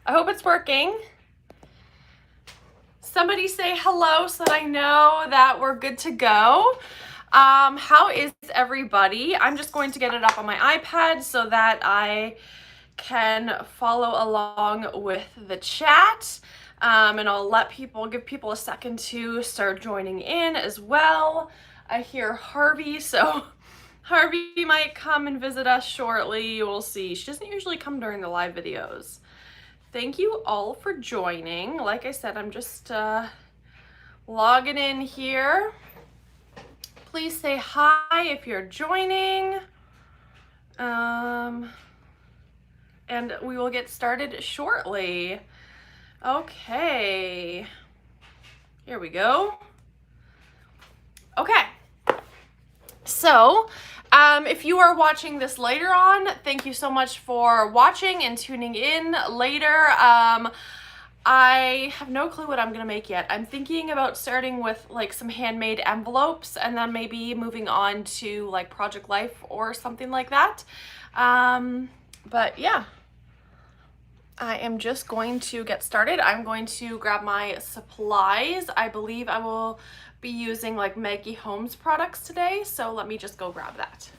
I hope it's working. Somebody say hello so that I know that we're good to go. How is everybody? I'm just going to get it up on my iPad so that I can follow along with the chat. And I'll give people a second to start joining in as well. I hear Harvey, so Harvey might come and visit us shortly. We'll see. She doesn't usually come during the live videos. Thank you all for joining. Like I said, I'm just logging in here. Please say hi if you're joining. And we will get started shortly. Okay. Here we go. Okay. So, if you are watching this later on, thank you so much for watching and tuning in later. I have no clue what I'm gonna make yet. I'm thinking about starting with like some handmade envelopes and then maybe moving on to like Project Life or something like that. But yeah, I am just going to get started. I'm going to grab my supplies. I believe I will be using like Maggie Holmes products today, so let me just go grab that.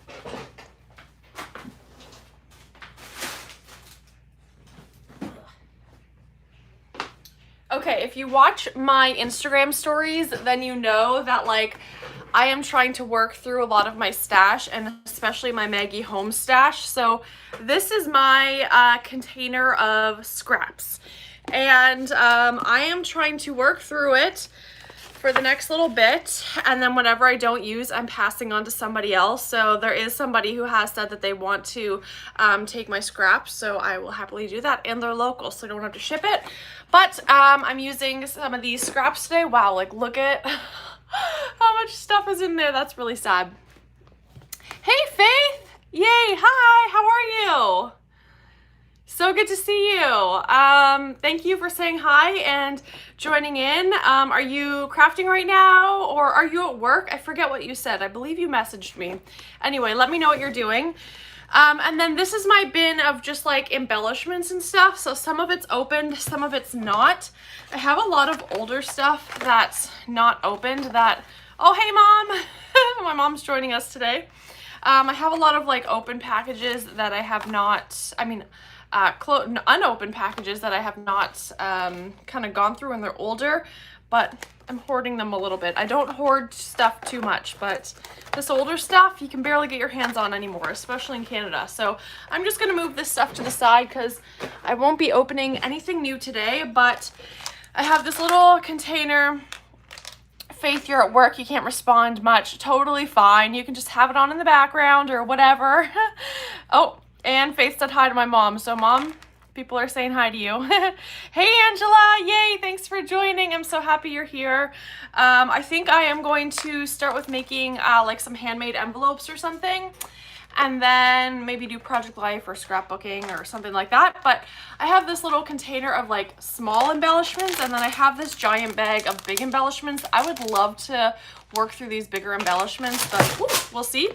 Okay, if you watch my Instagram stories, then you know that like I am trying to work through a lot of my stash and especially my Maggie Holmes stash. So this is my container of scraps and I am trying to work through it for the next little bit, and then whatever I don't use, I'm passing on to somebody else. So there is somebody who has said that they want to take my scraps, so I will happily do that, and they're local, so I don't have to ship it. But I'm using some of these scraps today. Wow, like look at how much stuff is in there. That's really sad. Hey Faith! Yay, hi, how are you? So good to see you. Thank you for saying hi and joining in. Are you crafting right now or are you at work? I forget what you said. I believe you messaged me. Anyway, let me know what you're doing. And then this is my bin of just like embellishments and stuff. So some of it's opened, some of it's not. I have a lot of older stuff that's not opened that, oh, hey mom. My mom's joining us today. I have a lot of like open packages that I have not, unopened packages that I have not kind of gone through and they're older, but I'm hoarding them a little bit. I don't hoard stuff too much, but this older stuff you can barely get your hands on anymore, especially in Canada. So I'm just gonna move this stuff to the side because I won't be opening anything new today, but I have this little container. Faith, you're at work, you can't respond much. Totally fine. You can just have it on in the background or whatever. Oh, and Faith said hi to my mom. So mom, people are saying hi to you. Hey Angela, yay, thanks for joining. I'm so happy you're here. I think I am going to start with making like some handmade envelopes or something, and then maybe do Project Life or scrapbooking or something like that. But I have this little container of like small embellishments, and then I have this giant bag of big embellishments. I would love to work through these bigger embellishments, but we'll see.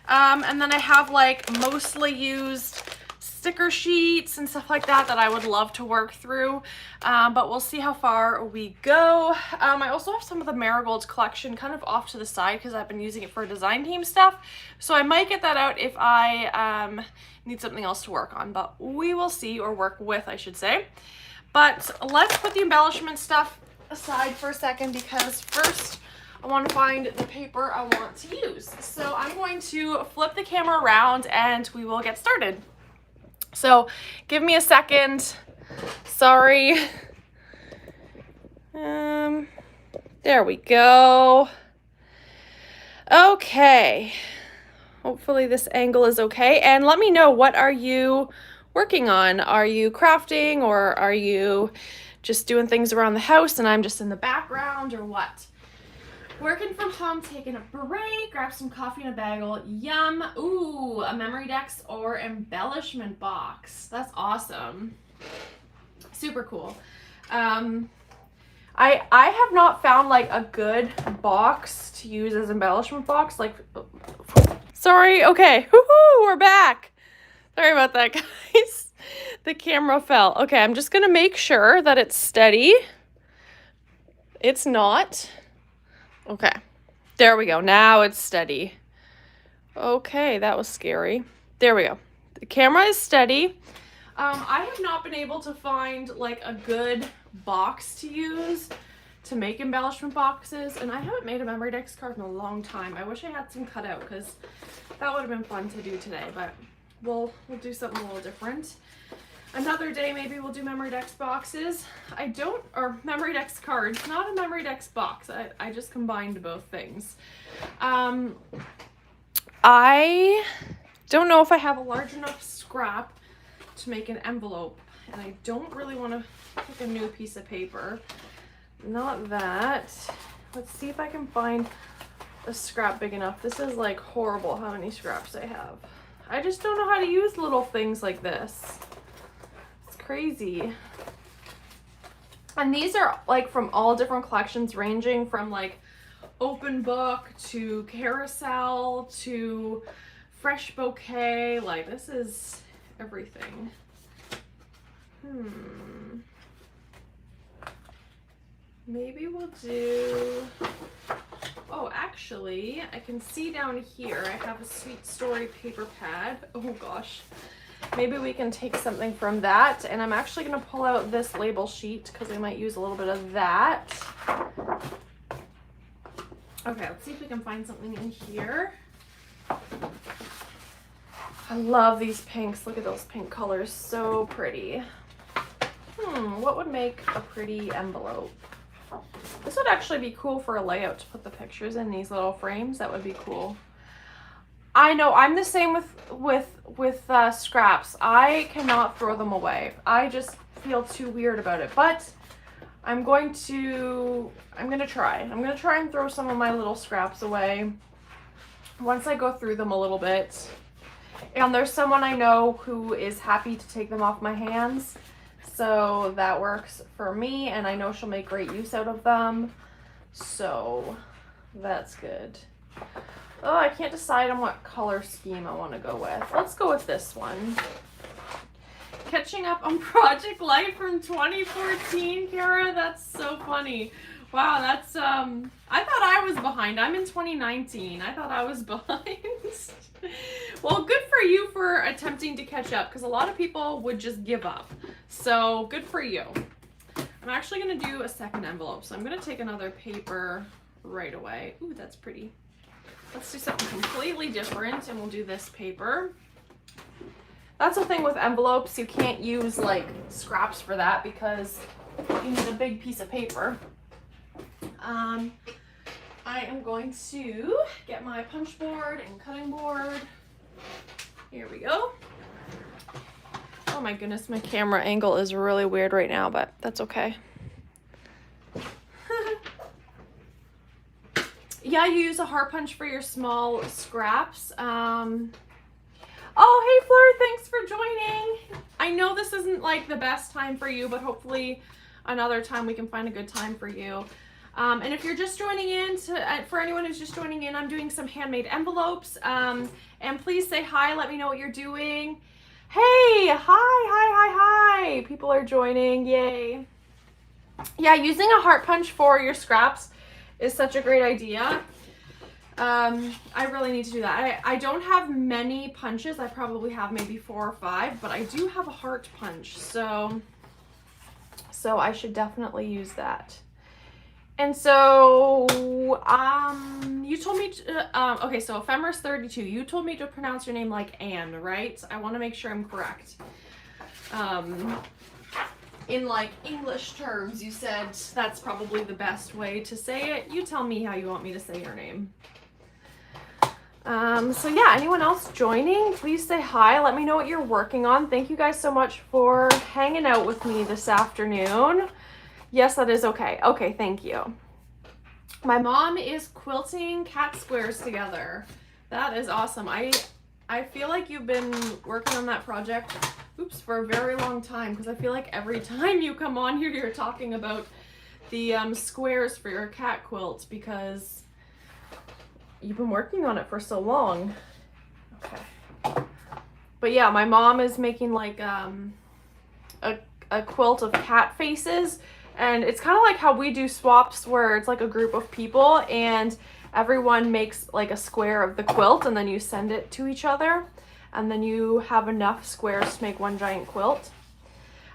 And then I have like mostly used sticker sheets and stuff like that I would love to work through, but we'll see how far we go. I also have some of the Marigold collection kind of off to the side because I've been using it for design team stuff, so I might get that out if I need something else to work on, but we will see, or work with I should say. But let's put the embellishment stuff aside for a second because first I want to find the paper I want to use. So I'm going to flip the camera around and we will get started. So give me a second. Sorry. There we go. Okay. Hopefully this angle is okay. And let me know, what are you working on? Are you crafting or are you just doing things around the house and I'm just in the background, or what? Working from home, taking a break, grab some coffee and a bagel. Yum. Ooh, a memory decks or embellishment box. That's awesome. Super cool. I have not found like a good box to use as embellishment box. Like, sorry. Okay. Woohoo, we're back. Sorry about that, guys. The camera fell. Okay, I'm just gonna make sure that it's steady. It's not. Okay, there we go. Now it's steady. Okay, that was scary. There we go. The camera is steady. I have not been able to find like a good box to use to make embellishment boxes, and I haven't made a memory dex card in a long time. I wish I had some cut out because that would have been fun to do today, but we'll do something a little different. Another day maybe we'll do memory dex boxes. Or memory dex cards, not a memory dex box. I just combined both things. I don't know if I have a large enough scrap to make an envelope, and I don't really want to pick a new piece of paper. Not that. Let's see if I can find a scrap big enough. This is like horrible how many scraps I have. I just don't know how to use little things like this. It's crazy. And these are like from all different collections, ranging from like open book to carousel to fresh bouquet. Like, this is everything. Maybe we'll do, oh, actually, I can see down here I have a Sweet Story paper pad. Oh gosh. Maybe we can take something from that, and I'm actually going to pull out this label sheet because I might use a little bit of that. Okay, let's see if we can find something in here. I love these pinks. Look at those pink colors. So pretty. What would make a pretty envelope? This would actually be cool for a layout to put the pictures in these little frames. That would be cool. I know I'm the same with scraps. I cannot throw them away. I just feel too weird about it. But I'm gonna try. I'm gonna try and throw some of my little scraps away once I go through them a little bit. And there's someone I know who is happy to take them off my hands. So that works for me, and I know she'll make great use out of them. So that's good. Oh, I can't decide on what color scheme I want to go with. Let's go with this one. Catching up on Project Life from 2014, Kara. That's so funny. Wow, that's I thought I was behind. I'm in 2019. I thought I was behind. Well, good for you for attempting to catch up, because a lot of people would just give up. So good for you. I'm actually going to do a second envelope. So I'm going to take another paper right away. Ooh, that's pretty. Let's do something completely different, and we'll do this paper. That's the thing with envelopes. You can't use like scraps for that because you need a big piece of paper. I am going to get my punch board and cutting board. Here we go. Oh my goodness, my camera angle is really weird right now, but that's okay. Yeah, you use a heart punch for your small scraps. Oh, hey Fleur, thanks for joining. I know this isn't like the best time for you, but hopefully another time we can find a good time for you. And if you're just joining in, for anyone who's just joining in, I'm doing some handmade envelopes. And please say hi, let me know what you're doing. Hey, hi. People are joining, yay. Yeah, using a heart punch for your scraps is such a great idea. I really need to do that. I don't have many punches. I probably have maybe 4 or 5, but I do have a heart punch. So I should definitely use that. And so, you told me, okay, so Ephemeris32, you told me to pronounce your name like Anne, right? I want to make sure I'm correct. In like English terms, you said that's probably the best way to say it. You tell me how you want me to say your name. So yeah, anyone else joining, please say hi. Let me know what you're working on. Thank you guys so much for hanging out with me this afternoon. Yes, that is okay. Okay, thank you. My mom is quilting cat squares together. That is awesome. I feel like you've been working on that project, for a very long time, because I feel like every time you come on here, you're talking about the squares for your cat quilt, because you've been working on it for so long. Okay. But yeah, my mom is making like a quilt of cat faces, and it's kind of like how we do swaps where it's like a group of people and everyone makes like a square of the quilt and then you send it to each other and then you have enough squares to make one giant quilt.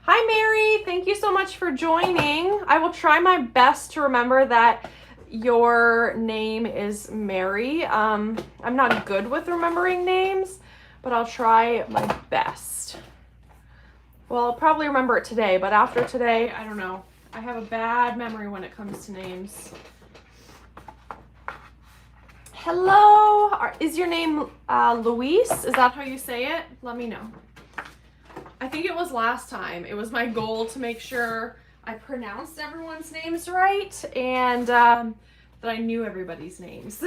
Hi Mary, thank you so much for joining. I will try my best to remember that your name is Mary. I'm not good with remembering names, but I'll try my best. Well, I'll probably remember it today, but after today, I don't know. I have a bad memory when it comes to names. Hello, is your name Luis? Is that how you say it? Let me know. I think it was last time. It was my goal to make sure I pronounced everyone's names right and that I knew everybody's names.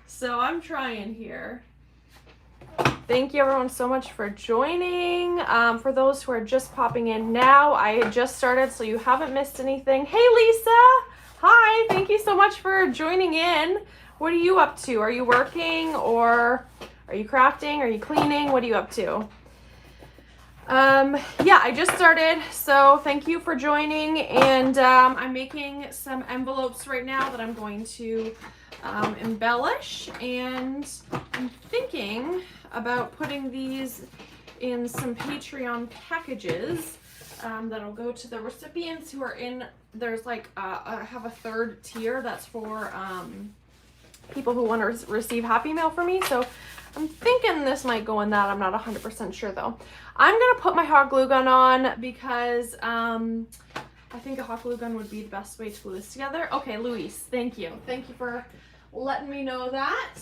So I'm trying here. Thank you everyone so much for joining. For those who are just popping in now, I had just started, so you haven't missed anything. Hey Lisa! Hi, thank you so much for joining in. What are you up to? Are you working or are you crafting? Are you cleaning? What are you up to? Yeah, I just started, so thank you for joining, and I'm making some envelopes right now that I'm going to embellish, and I'm thinking about putting these in some Patreon packages that'll go to the recipients who are in, there's like, I have a third tier that's for people who want to receive Happy Mail from me, so I'm thinking this might go in that. I'm not 100% sure though. I'm going to put my hot glue gun on because I think a hot glue gun would be the best way to glue this together. Okay, Luis, thank you. Thank you for letting me know that.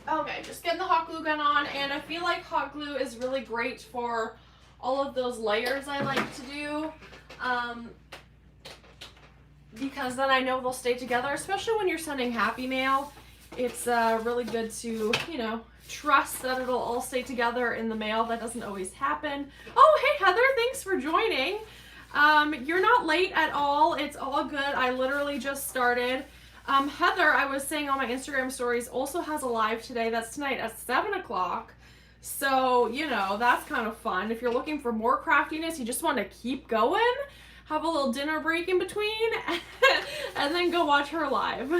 Okay, just getting the hot glue gun on, and I feel like hot glue is really great for all of those layers I like to do. Because then I know they'll stay together, especially when you're sending Happy Mail. It's really good to, you know, trust that it'll all stay together in the mail. That doesn't always happen. Oh, hey Heather, thanks for joining. You're not late at all. It's all good. I literally just started. Heather, I was saying on my Instagram stories, also has a live today. That's tonight at 7 o'clock. So, you know, that's kind of fun. If you're looking for more craftiness, you just want to keep going, have a little dinner break in between, and then go watch her live.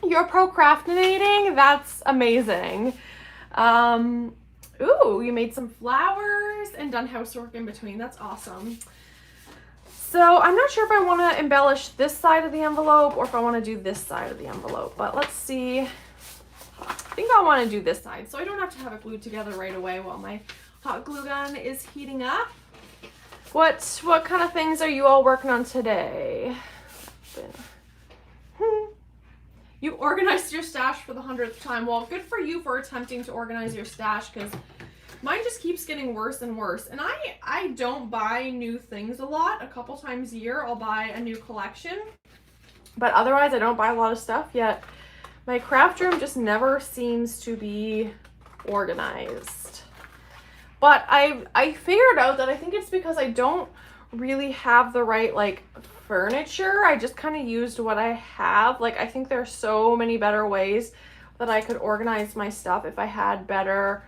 You're procrastinating? That's amazing. Ooh, you made some flowers and done housework in between. That's awesome. So I'm not sure if I want to embellish this side of the envelope or if I want to do this side of the envelope, but let's see. I think I want to do this side so I don't have to have it glued together right away while my hot glue gun is heating up. What kind of things are you all working on today? You organized your stash for the 100th time. Well, good for you for attempting to organize your stash, because mine just keeps getting worse and worse. And I don't buy new things a lot. A couple times a year I'll buy a new collection. But otherwise I don't buy a lot of stuff yet. My craft room just never seems to be organized. But I figured out that I think it's because I don't really have the right like furniture. I just kind of used what I have. Like, I think there's so many better ways that I could organize my stuff if I had better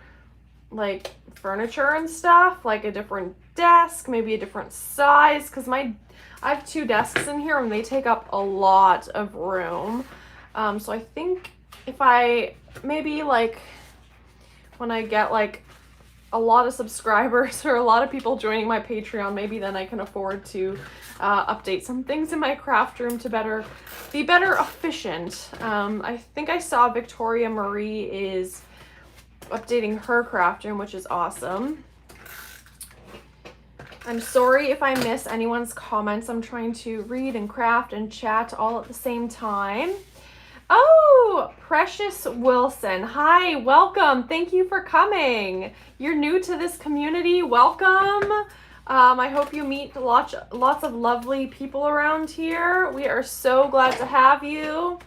like furniture and stuff, like a different desk, maybe a different size, because I have 2 desks in here and they take up a lot of room. So I think if I maybe like when I get like a lot of subscribers or a lot of people joining my Patreon, maybe then I can afford to update some things in my craft room to be better efficient. I think I saw Victoria Marie is updating her craft room, which is awesome. I'm sorry if I miss anyone's comments. I'm trying to read and craft and chat all at the same time. Oh, Precious Wilson. Hi, welcome. Thank you for coming. You're new to this community. Welcome. I hope you meet lots of lovely people around here. We are so glad to have you.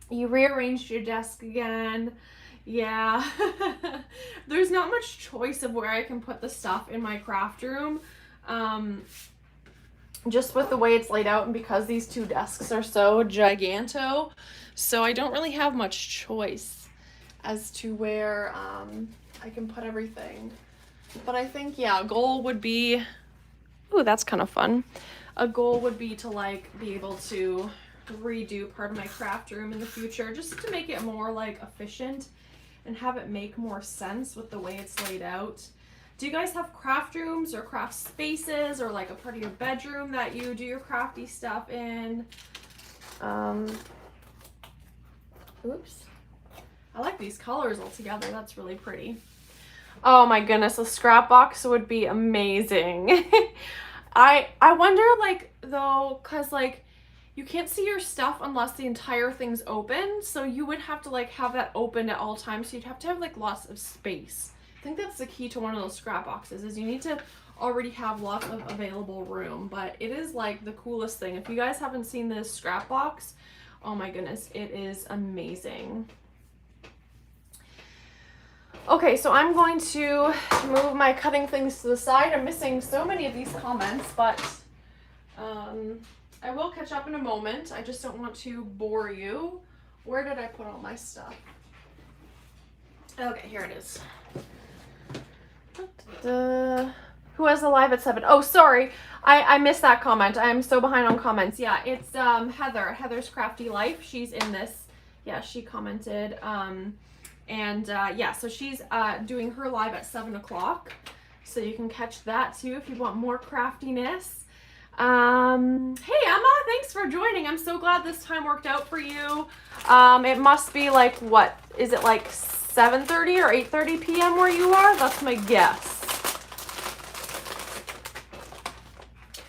You rearranged your desk again. Yeah. There's not much choice of where I can put the stuff in my craft room. just with the way it's laid out and because these two desks are so giganto, so I don't really have much choice as to where I can put everything. But I think, yeah, a goal would be, ooh, that's kind of fun. A goal would be to like be able to redo part of my craft room in the future, just to make it more like efficient and have it make more sense with the way it's laid out. Do you guys have craft rooms or craft spaces or like a part of your bedroom that you do your crafty stuff in? Oops. I like these colors all together. That's really pretty. Oh my goodness, a scrap box would be amazing. I wonder like though, cause like you can't see your stuff unless the entire thing's open. So you would have to like have that open at all times. So you'd have to have like lots of space. I think that's the key to one of those scrap boxes is you need to already have lots of available room. But it is like the coolest thing. If you guys haven't seen this scrap box, oh my goodness, it is amazing. Okay, so I'm going to move my cutting things to the side. I'm missing so many of these comments, but I will catch up in a moment. I just don't want to bore you. Where did I put all my stuff? Okay, here it is. Who has a live at 7? Oh, sorry. I missed that comment. I'm so behind on comments. Yeah, it's Heather. Heather's Crafty Life. She's in this. Yeah, she commented. Yeah, so she's doing her live at 7 o'clock. So you can catch that too if you want more craftiness. Hey Emma, thanks for joining. I'm so glad this time worked out for you. It must be like, what, is it like 7:30 or 8:30 p.m. where you are? That's my guess.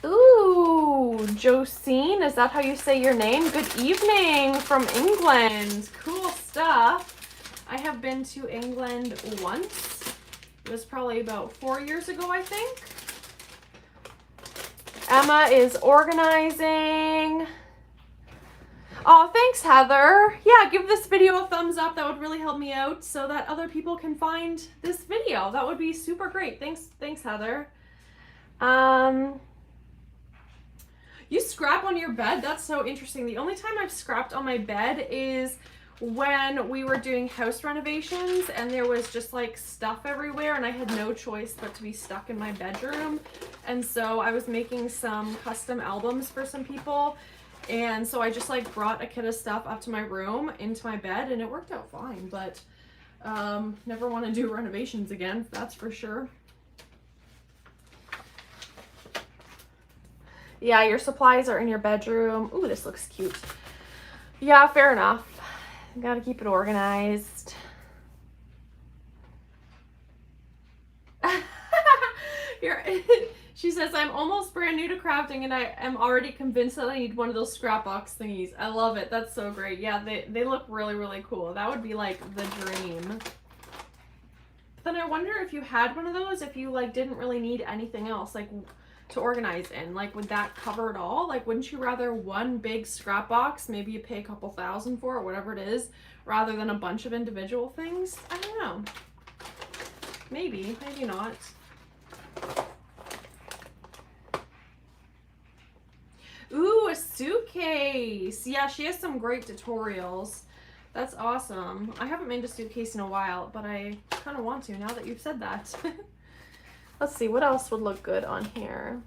Ooh, Josine, is that how you say your name? Good evening from England. Cool stuff. I have been to England once. It was probably about 4 years ago, I think. Emma is organizing. Oh, thanks, Heather. Yeah, give this video a thumbs up. That would really help me out so that other people can find this video. That would be super great. Thanks, Heather. You scrap on your bed? That's so interesting. The only time I've scrapped on my bed is when we were doing house renovations and there was just like stuff everywhere and I had no choice but to be stuck in my bedroom. And so I was making some custom albums for some people. And so I just like brought a kit of stuff up to my room into my bed and it worked out fine, but never want to do renovations again, that's for sure. Yeah, your supplies are in your bedroom. Ooh, this looks cute. Yeah, fair enough. Gotta keep it organized. She says, I'm almost brand new to crafting and I am already convinced that I need one of those scrap box thingies. I love it. That's so great. Yeah, they look really, really cool. That would be like the dream. But then I wonder if you had one of those, if you like didn't really need anything else like to organize in, like would that cover it all? Like wouldn't you rather one big scrap box, maybe you pay a couple $1,000 for it, whatever it is, rather than a bunch of individual things? I don't know. Maybe not. Ooh, a suitcase. Yeah, she has some great tutorials. That's awesome. I haven't made a suitcase in a while, but I kind of want to now that you've said that. Let's see, what else would look good on here?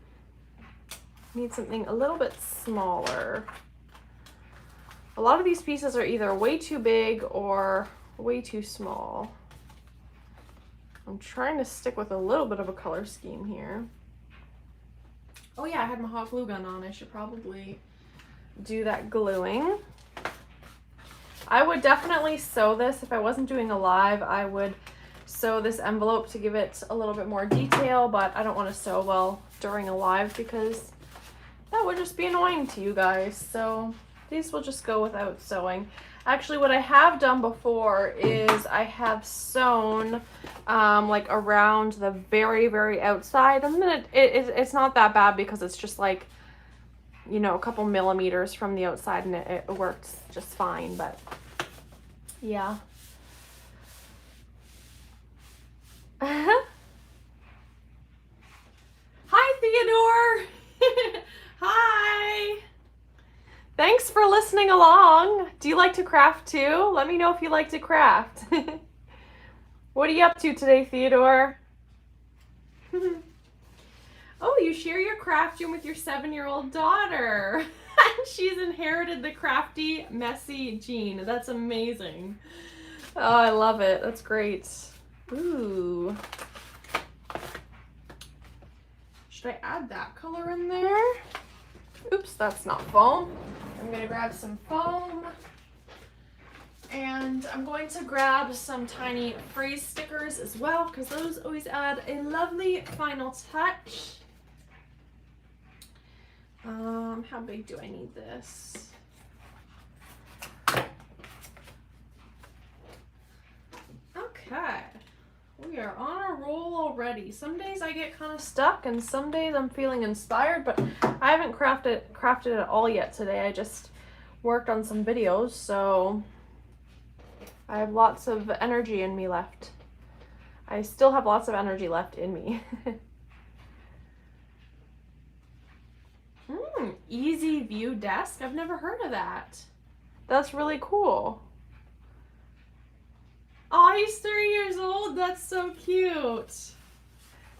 Need something a little bit smaller. A lot of these pieces are either way too big or way too small. I'm trying to stick with a little bit of a color scheme here. Oh yeah, I had my hot glue gun on. I should probably do that gluing. I would definitely sew this. If I wasn't doing a live, I would sew this envelope to give it a little bit more detail, but I don't want to sew well during a live because that would just be annoying to you guys. So these will just go without sewing. Actually, what I have done before is I have sewn like around the very, very outside. And then it's not that bad because it's just like, you know, a couple millimeters from the outside and it works just fine. But yeah. Hi, Theodore. listening along. Do you like to craft too? Let me know if you like to craft. What are you up to today, Theodore? Oh, you share your craft room with your 7-year-old daughter. She's inherited the crafty, messy gene. That's amazing. Oh, I love it. That's great. Ooh. Should I add that color in there? Oops, that's not foam. I'm gonna grab some foam. And I'm going to grab some tiny phrase stickers as well, because those always add a lovely final touch. How big do I need this? Okay, we are on a roll already. Some days I get kind of stuck and some days I'm feeling inspired, but I haven't crafted at all yet today. I just worked on some videos, so I have lots of energy in me left. I still have lots of energy left in me. Easy view desk. I've never heard of that. That's really cool. Oh, he's 3 years old. That's so cute.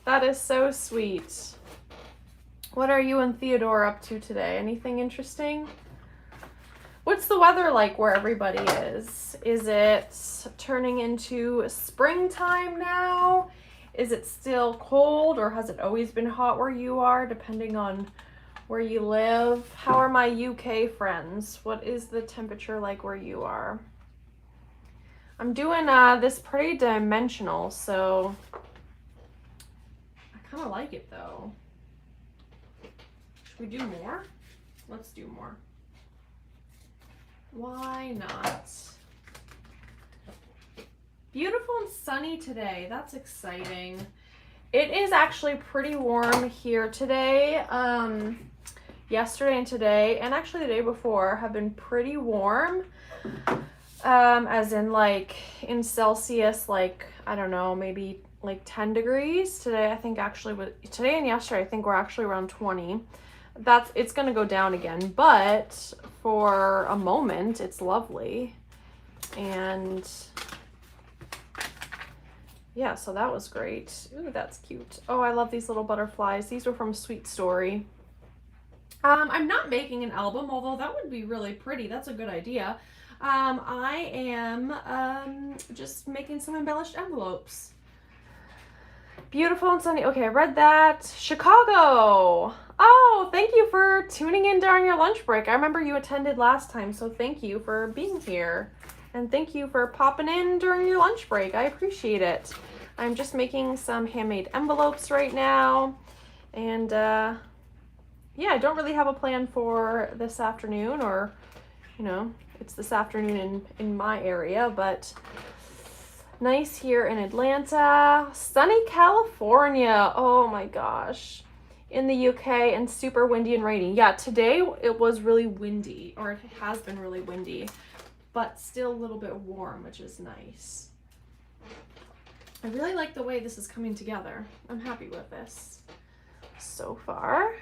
That is so sweet. What are you and Theodore up to today? Anything interesting? What's the weather like where everybody is? Is it turning into springtime now? Is it still cold, or has it always been hot where you are, depending on where you live? How are my UK friends? What is the temperature like where you are? I'm doing this pretty dimensional, so I kind of like it though. Should we do more? Let's do more. Why not? Beautiful and sunny today. That's exciting. It is actually pretty warm here today. Yesterday and today, and actually the day before, have been pretty warm. As in like in Celsius, like, I don't know, maybe like 10 degrees. Today, I think today and yesterday, I think we're actually around 20. It's gonna go down again, but for a moment, it's lovely. And yeah, so that was great. Ooh, that's cute. Oh, I love these little butterflies. These were from Sweet Story. I'm not making an album, although that would be really pretty. That's a good idea. I am just making some embellished envelopes. Beautiful and sunny. Okay, I read that. Chicago. Oh, thank you for tuning in during your lunch break. I remember you attended last time, so thank you for being here. And thank you for popping in during your lunch break. I appreciate it. I'm just making some handmade envelopes right now. And yeah, I don't really have a plan for this afternoon, or, you know, it's this afternoon in my area, but nice here in Atlanta. Sunny California. Oh my gosh. In the UK, and super windy and rainy. Yeah, today it was really windy, or it has been really windy, but still a little bit warm, which is nice. I really like the way this is coming together. I'm happy with this so far.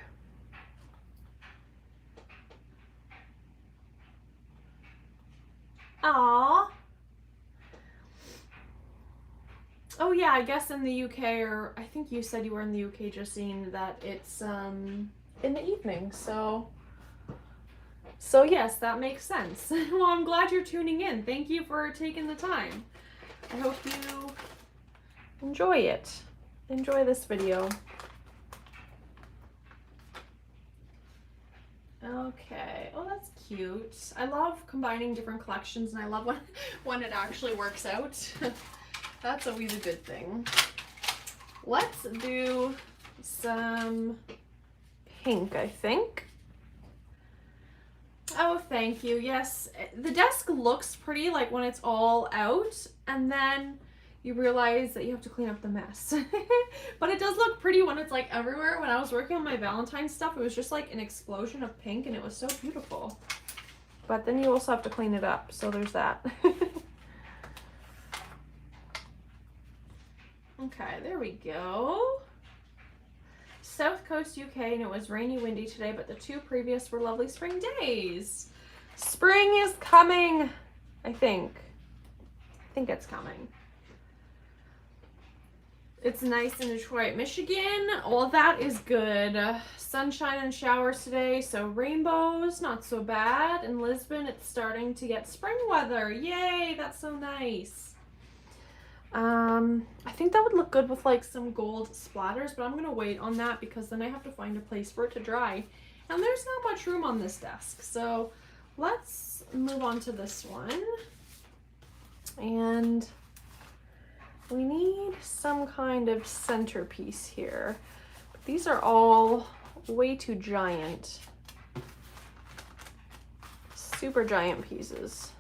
Aww. Oh yeah, I guess in the UK, or I think you said you were in the UK, Justine, that it's in the evening, so yes, that makes sense. Well, I'm glad you're tuning in. Thank you for taking the time. I hope you enjoy it. Enjoy this video. Okay. Oh, that's cute. I love combining different collections, and I love when it actually works out. That's always a good thing. Let's do some pink, I think. Oh, thank you. Yes, the desk looks pretty, like when it's all out, and then you realize that you have to clean up the mess. But it does look pretty when it's like everywhere. When I was working on my Valentine's stuff, it was just like an explosion of pink, and it was so beautiful. But then you also have to clean it up, so there's that. Okay, there we go. South Coast UK, and it was rainy, windy today, but the two previous were lovely spring days. Spring is coming, I think. I think it's coming. It's nice in Detroit, Michigan. All that is good. Sunshine and showers today, so rainbows, not so bad. In Lisbon, it's starting to get spring weather. Yay, that's so nice. I think that would look good with like some gold splatters, but I'm gonna wait on that because then I have to find a place for it to dry. And there's not much room on this desk, so let's move on to this one. And we need some kind of centerpiece here. But these are all way too giant. Super giant pieces.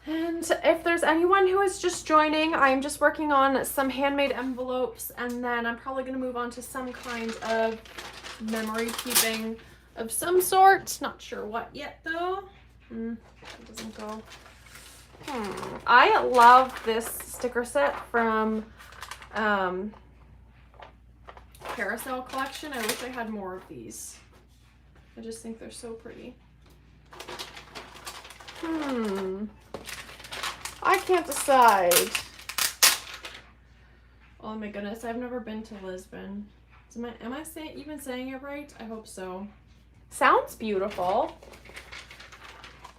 And if there's anyone who is just joining, I'm just working on some handmade envelopes, and then I'm probably going to move on to some kind of memory keeping of some sort. Not sure what yet though. That doesn't go. I love this sticker set from Carousel collection. I wish I had more of these. I just think they're so pretty. I can't decide. Oh my goodness, I've never been to Lisbon. Am I even saying it right? I hope so. Sounds beautiful.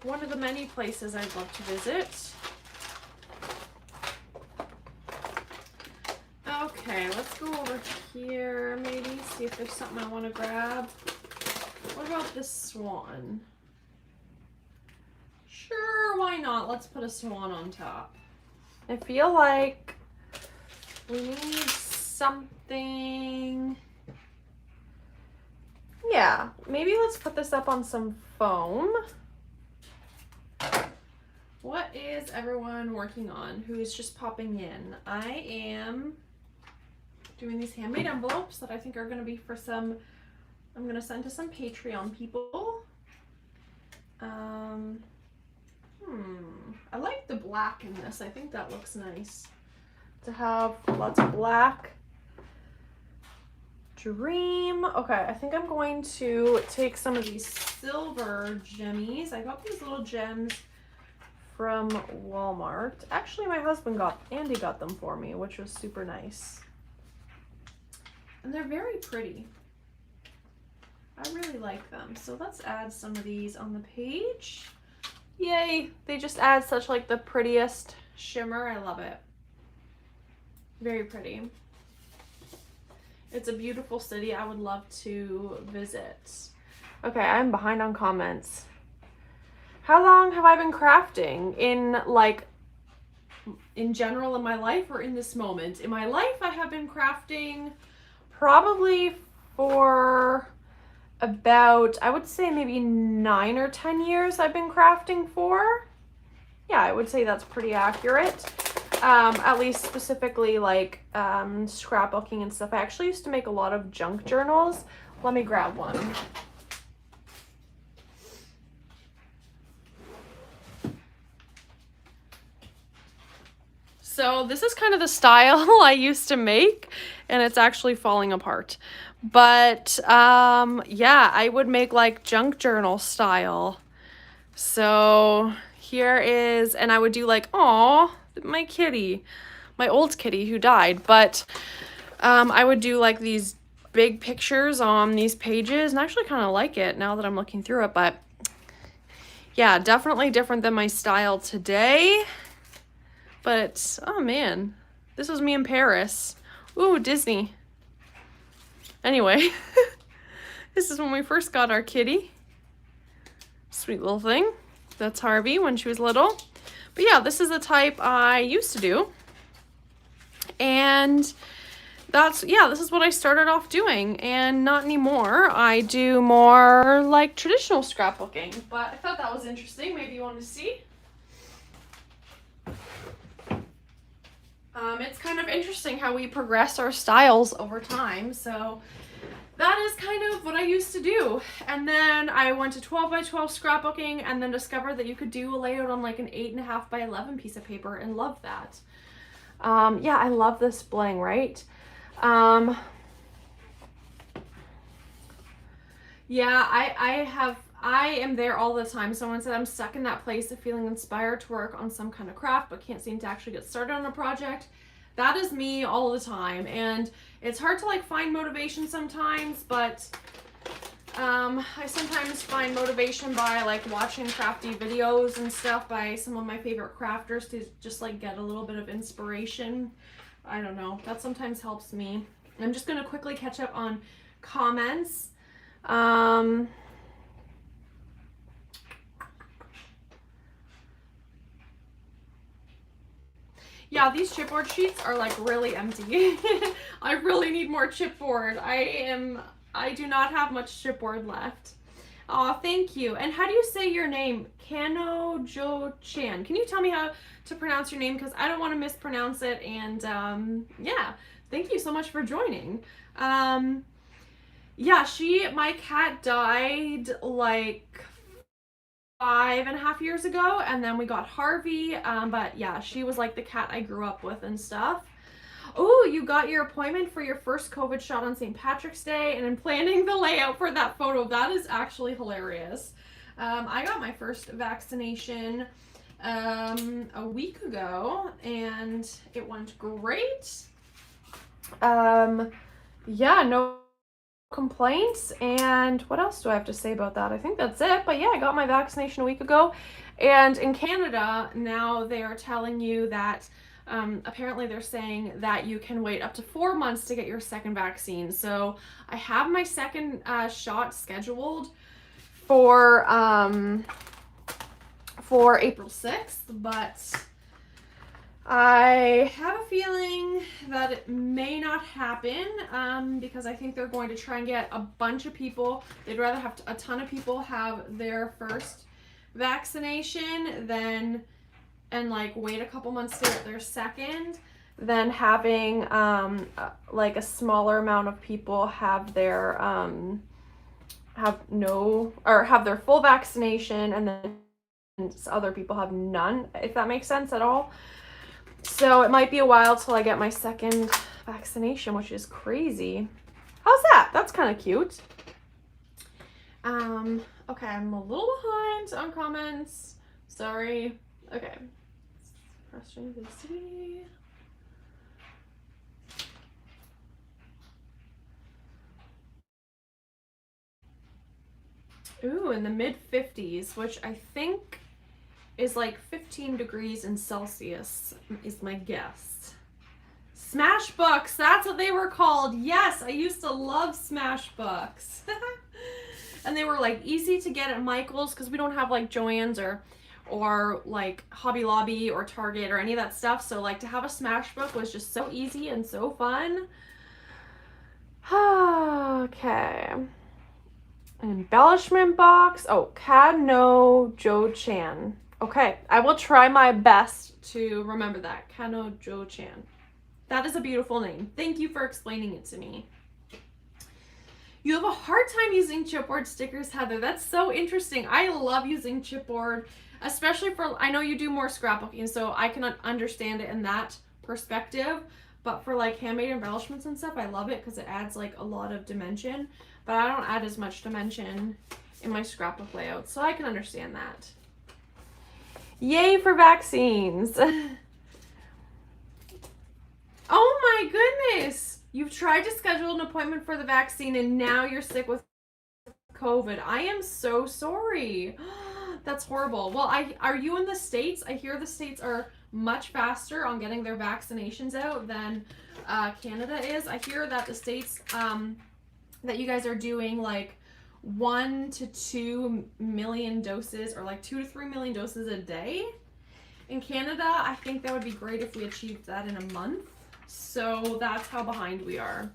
One of the many places I'd love to visit. Okay, let's go over here, maybe see if there's something I want to grab. What about this swan? Sure, why not? Let's put a swan on top. I feel like we need something. Yeah, maybe let's put this up on some foam. What is everyone working on who is just popping in? I am doing these handmade envelopes that I think are going to be for some, I'm going to send to some Patreon people. I like the black in this. I think that looks nice to have lots of black. Dream. Okay, I think I'm going to take some of these silver gemmies. I got these little gems from Walmart. Actually, my husband Andy got them for me, which was super nice. And they're very pretty. I really like them. So let's add some of these on the page. Yay! They just add such like the prettiest shimmer. I love it. Very pretty. It's a beautiful city. I would love to visit. Okay, I'm behind on comments. How long have I been crafting? In general in my life or in this moment? In my life, I have been crafting probably for about, I would say maybe 9 or 10 years I've been crafting for. Yeah, I would say that's pretty accurate. At least specifically like scrapbooking and stuff. I actually used to make a lot of junk journals. Let me grab one. So this is kind of the style I used to make, and it's actually falling apart. But yeah, I would make like junk journal style. So here is, and I would do like, aw, my kitty, my old kitty who died. But I would do like these big pictures on these pages, and I actually kind of like it now that I'm looking through it. But yeah, definitely different than my style today. But, oh man, this was me in Paris. Ooh, Disney. Anyway, this is when we first got our kitty. Sweet little thing. That's Harvey when she was little. But yeah, this is the type I used to do. And that's, yeah, this is what I started off doing. And not anymore. I do more like traditional scrapbooking. But I thought that was interesting. Maybe you want to see. It's kind of interesting how we progress our styles over time. So that is kind of what I used to do. And then I went to 12 by 12 scrapbooking and then discovered that you could do a layout on like an 8.5 by 11 piece of paper and love that. Yeah, I love this bling, right? Yeah, I am there all the time. Someone said I'm stuck in that place of feeling inspired to work on some kind of craft but can't seem to actually get started on a project. That is me all the time, and it's hard to like find motivation sometimes, but I sometimes find motivation by like watching crafty videos and stuff by some of my favorite crafters to just like get a little bit of inspiration. I don't know. That sometimes helps me. I'm just going to quickly catch up on comments. Um, yeah, these chipboard sheets are like really empty. I really need more chipboard. I do not have much chipboard left. Aw, thank you. And how do you say your name? Kano Jo Chan. Can you tell me how to pronounce your name? Because I don't want to mispronounce it. And yeah, thank you so much for joining. Yeah, my cat died like 5.5 years ago, and then we got Harvey. But yeah, she was like the cat I grew up with and stuff. Oh, you got your appointment for your first COVID shot on St. Patrick's Day, and I'm planning the layout for that photo. That is actually hilarious. I got my first vaccination a week ago, and it went great. Yeah, no complaints. And what else do I have to say about that? I think that's it. But yeah, I got my vaccination a week ago, and in Canada now they are telling you that apparently they're saying that you can wait up to 4 months to get your second vaccine. So I have my second shot scheduled for April 6th, but I have a feeling that it may not happen because I think they're going to try and get a bunch of people. They'd rather have a ton of people have their first vaccination and like wait a couple months to get their second, than having like a smaller amount of people have their have their full vaccination, and then other people have none, if that makes sense at all. So it might be a while till I get my second vaccination, which is crazy. How's that? That's kind of cute. Okay, I'm a little behind on comments. Sorry. Okay. Frustrating viscosity. Ooh, in the mid 50s, which I think is like 15 degrees in Celsius, is my guess. Smashbooks, that's what they were called. Yes, I used to love Smashbooks. And they were like easy to get at Michael's because we don't have like Joann's or like Hobby Lobby or Target or any of that stuff. So like to have a Smashbook was just so easy and so fun. Okay. An embellishment box. Oh, Kano Jo Chan. Okay, I will try my best to remember that. Kano Jo Chan. That is a beautiful name. Thank you for explaining it to me. You have a hard time using chipboard stickers, Heather. That's so interesting. I love using chipboard, especially for, I know you do more scrapbooking, so I can understand it in that perspective. But for like handmade embellishments and stuff, I love it because it adds like a lot of dimension. But I don't add as much dimension in my scrapbook layout, so I can understand that. Yay for vaccines. Oh my goodness. You've tried to schedule an appointment for the vaccine and now you're sick with COVID. I am so sorry. That's horrible. Well, are you in the States? I hear the States are much faster on getting their vaccinations out than Canada is. I hear that the States, that you guys are doing like 1 to 2 million doses, or like 2 to 3 million doses a day. In Canada, I think that would be great if we achieved that in a month. So that's how behind we are.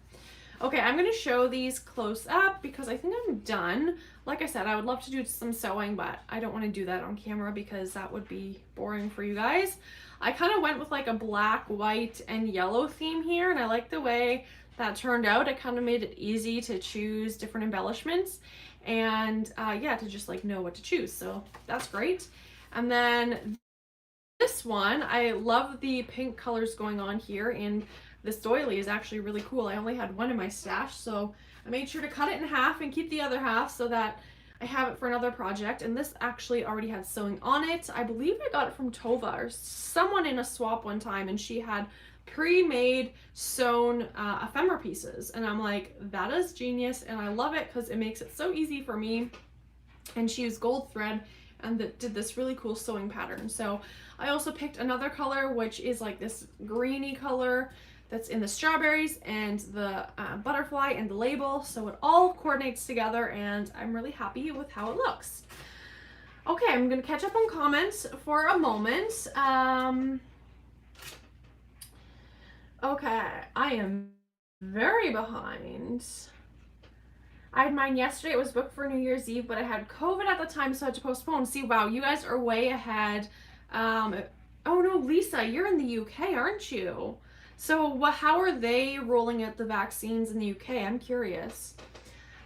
Okay, I'm going to show these close up because I think I'm done. Like I said, I would love to do some sewing, but I don't want to do that on camera because that would be boring for you guys. I kind of went with like a black, white, and yellow theme here, and I like the way that turned out. It kind of made it easy to choose different embellishments and yeah, to just like know what to choose. So that's great. And then this one, I love the pink colors going on here, and this doily is actually really cool. I only had one in my stash, so I made sure to cut it in half and keep the other half so that I have it for another project. And this actually already had sewing on it. I believe I got it from Tova or someone in a swap one time, and she had pre-made sewn ephemera pieces, and I'm like, that is genius, and I love it because it makes it so easy for me. And she used gold thread and did this really cool sewing pattern. So I also picked another color, which is like this greeny color that's in the strawberries and the butterfly and the label, so it all coordinates together, and I'm really happy with how it looks. Okay, I'm gonna catch up on comments for a moment. Okay, I am very behind. I had mine yesterday. It was booked for New Year's Eve, but I had COVID at the time, so I had to postpone. See, wow, you guys are way ahead. Oh no, Lisa, you're in the UK, aren't you? So how are they rolling out the vaccines in the UK? I'm curious.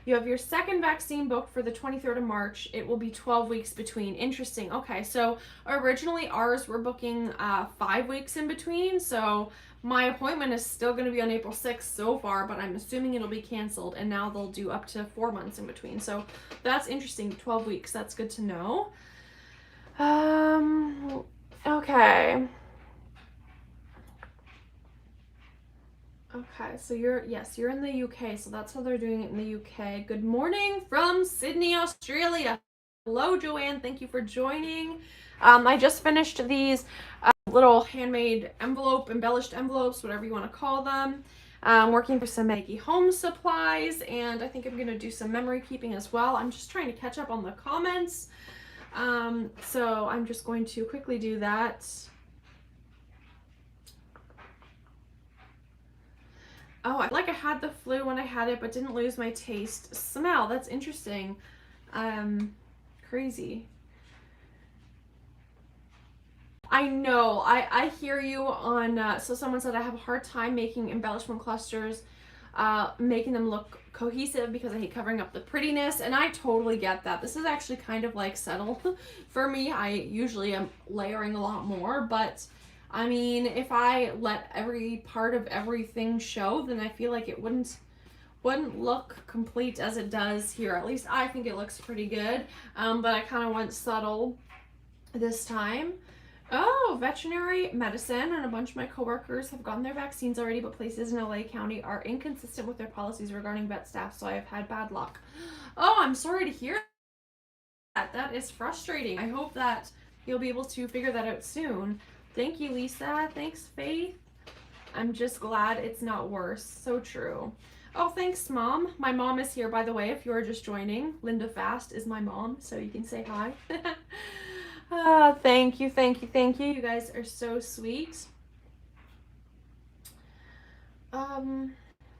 You have your second vaccine booked for the 23rd of March. It will be 12 weeks between. Interesting. Okay, so originally ours were booking 5 weeks in between. So my appointment is still going to be on April 6th so far, but I'm assuming it'll be canceled, and now they'll do up to 4 months in between. So that's interesting. 12 weeks. That's good to know. Okay. Okay, so you're in the UK, so that's how they're doing it in the UK. Good morning from Sydney, Australia. Hello, Joanne. Thank you for joining. I just finished these little handmade embellished envelopes, whatever you want to call them. Working for some Maggie Home supplies, and I think I'm going to do some memory keeping as well. I'm just trying to catch up on the comments. So I'm just going to quickly do that. Oh, I feel like I had the flu when I had it, but didn't lose my taste. Smell, that's interesting. Crazy. I know, I hear you on, so someone said I have a hard time making embellishment clusters, making them look cohesive because I hate covering up the prettiness, and I totally get that. This is actually kind of like subtle for me. I usually am layering a lot more, but I mean, if I let every part of everything show, then I feel like it wouldn't look complete as it does here. At least I think it looks pretty good, but I kind of went subtle this time. Oh, veterinary medicine, and a bunch of my coworkers have gotten their vaccines already, but places in LA County are inconsistent with their policies regarding vet staff, so I have had bad luck. Oh, I'm sorry to hear that. That is frustrating. I hope that you'll be able to figure that out soon. Thank you, Lisa. Thanks, Faith. I'm just glad it's not worse. So true. Oh, thanks, Mom. My mom is here, by the way, if you're just joining. Linda Fast is my mom, so you can say hi. Thank you, thank you, thank you. You guys are so sweet.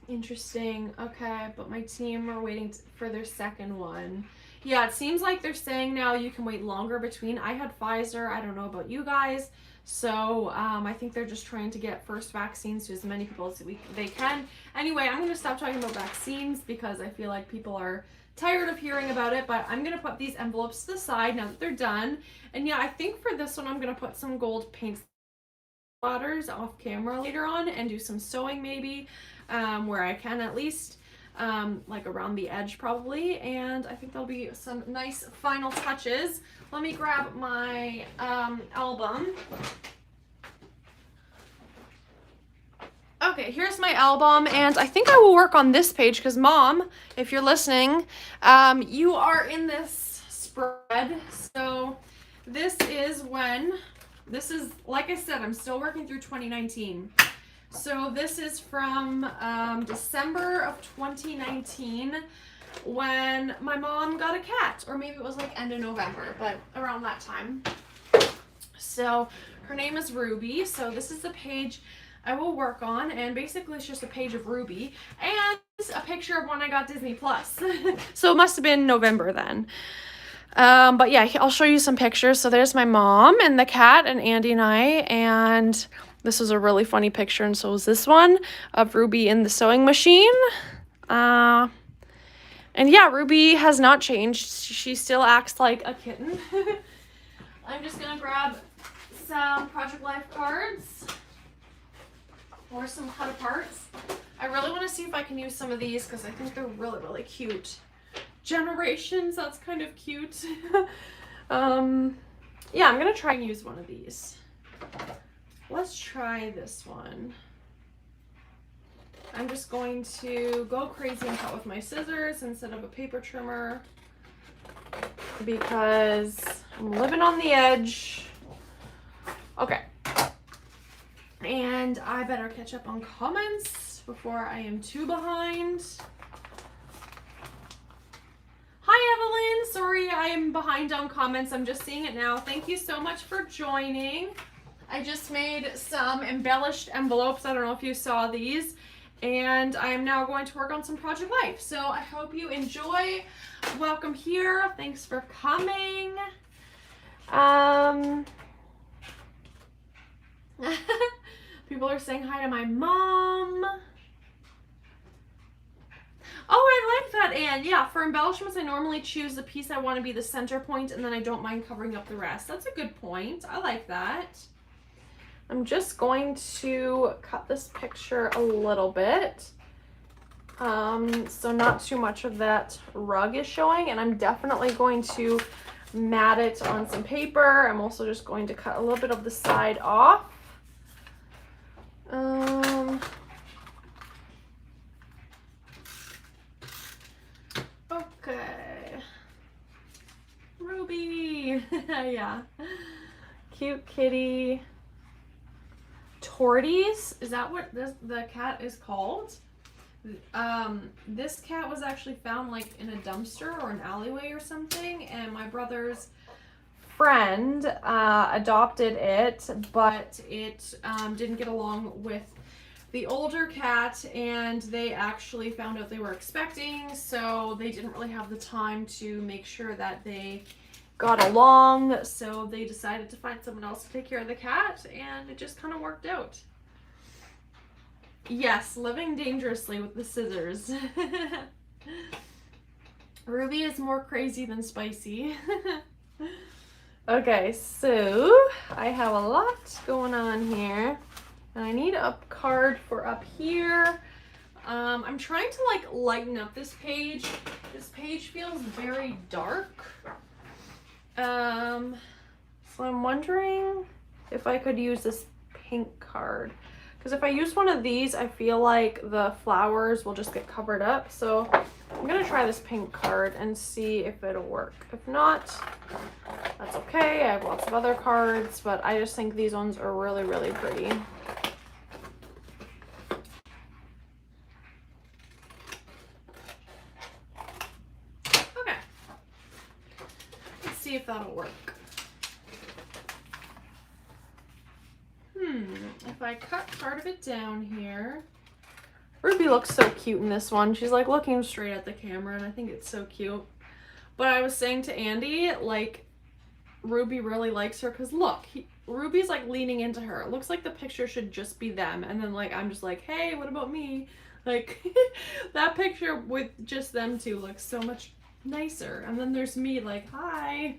Interesting. Okay, but my team are waiting for their second one. Yeah, it seems like they're saying now you can wait longer between. I had Pfizer. I don't know about you guys. So I think they're just trying to get first vaccines to as many people as they can. Anyway, I'm going to stop talking about vaccines because I feel like people are tired of hearing about it, but I'm going to put these envelopes to the side now that they're done. And yeah, I think for this one, I'm going to put some gold paint splatters off camera later on and do some sewing maybe, where I can at least, like around the edge probably. And I think there'll be some nice final touches. Let me grab my album. Okay, here's my album, and I think I will work on this page because, Mom, if you're listening, you are in this spread. So this is like I said, I'm still working through 2019. So this is from December of 2019 when my mom got a cat, or maybe it was like end of November, but around that time. So her name is Ruby. So this is the page I will work on, and basically it's just a page of Ruby and a picture of when I got Disney Plus. So it must have been November then. But yeah, I'll show you some pictures. So there's my mom and the cat and Andy and I, and this was a really funny picture, and so was this one of Ruby in the sewing machine. And yeah, Ruby has not changed. She still acts like a kitten. I'm just gonna grab some Project Life cards or some cut aparts. I really want to see if I can use some of these because I think they're really, really cute. Generations, that's kind of cute. Yeah, I'm gonna try and use one of these. Let's try this one. I'm just going to go crazy and cut with my scissors instead of a paper trimmer because I'm living on the edge. Okay. And I better catch up on comments before I am too behind. Hi, Evelyn. Sorry I am behind on comments. I'm just seeing it now. Thank you so much for joining. I just made some embellished envelopes. I don't know if you saw these. And I am now going to work on some Project Life. So I hope you enjoy. Welcome here. Thanks for coming. People are saying hi to my mom. Oh, I like that, Anne. Yeah, for embellishments, I normally choose the piece I want to be the center point, and then I don't mind covering up the rest. That's a good point. I like that. I'm just going to cut this picture a little bit. So not too much of that rug is showing, and I'm definitely going to mat it on some paper. I'm also just going to cut a little bit of the side off. Okay. Ruby. Yeah. Cute kitty. Torties, is that what the cat is called? This cat was actually found like in a dumpster or an alleyway or something, and my brother's friend adopted it, but it didn't get along with the older cat, and they actually found out they were expecting, so they didn't really have the time to make sure that they got along, so they decided to find someone else to take care of the cat, and it just kind of worked out. Yes, living dangerously with the scissors. Ruby is more crazy than spicy. Okay, so I have a lot going on here, and I need a card for up here. I'm trying to like lighten up this page. This page feels very dark. So I'm wondering if I could use this pink card, because if I use one of these, I feel like the flowers will just get covered up. So I'm gonna try this pink card and see if it'll work. If not, that's okay. I have lots of other cards, but I just think these ones are really, really pretty. Okay, let's see if that'll work. If I cut part of it down here. Ruby looks so cute in this one. She's like looking straight at the camera, and I think it's so cute. But I was saying to Andy, like, Ruby really likes her because look, Ruby's like leaning into her. It looks like the picture should just be them, and then like I'm just like, hey, what about me? Like that picture with just them two looks so much nicer. And then there's me like, hi.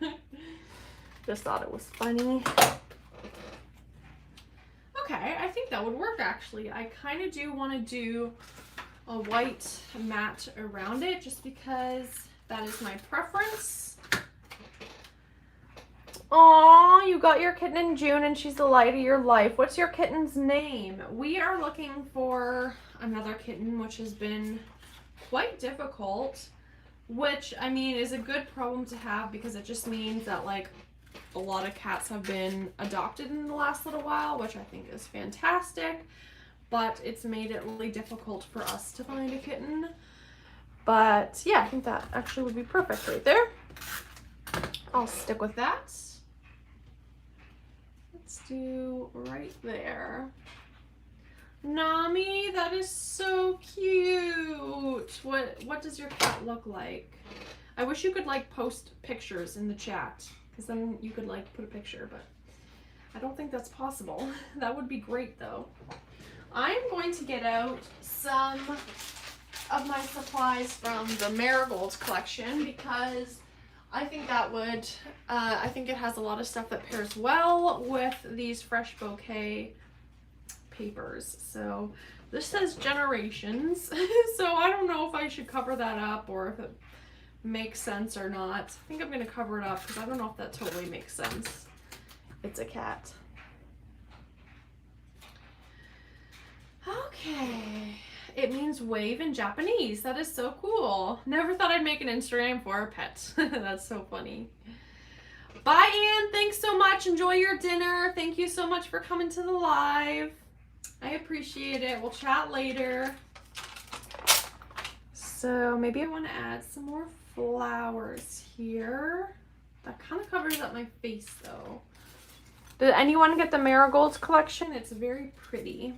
Just thought it was funny. Okay, I think that would work actually. I kind of do want to do a white mat around it just because that is my preference. Aw, you got your kitten in June and she's the light of your life. What's your kitten's name? We are looking for another kitten, which has been quite difficult, which I mean is a good problem to have because it just means that like a lot of cats have been adopted in the last little while, which I think is fantastic, but it's made it really difficult for us to find a kitten. But yeah, I think that actually would be perfect right there. I'll stick with that. Let's do right there. Nami, that is so cute. What does your cat look like? I wish you could like post pictures in the chat, because then you could like put a picture, but I don't think that's possible. That would be great though. I'm going to get out some of my supplies from the Marigold collection because I think that would, I think it has a lot of stuff that pairs well with these fresh bouquet papers. So This says generations, so I don't know if I should cover that up or if it makes sense or not. I think I'm gonna cover it up because I don't know if that totally makes sense. It's a cat. Okay. It means wave in Japanese. That is so cool. Never thought I'd make an Instagram for a pet. That's so funny. Bye, Anne. Thanks so much. Enjoy your dinner. Thank you so much for coming to the live. I appreciate it. We'll chat later. So maybe I want to add some more flowers here. That kind of covers up my face though. Did anyone get the marigolds collection? It's very pretty.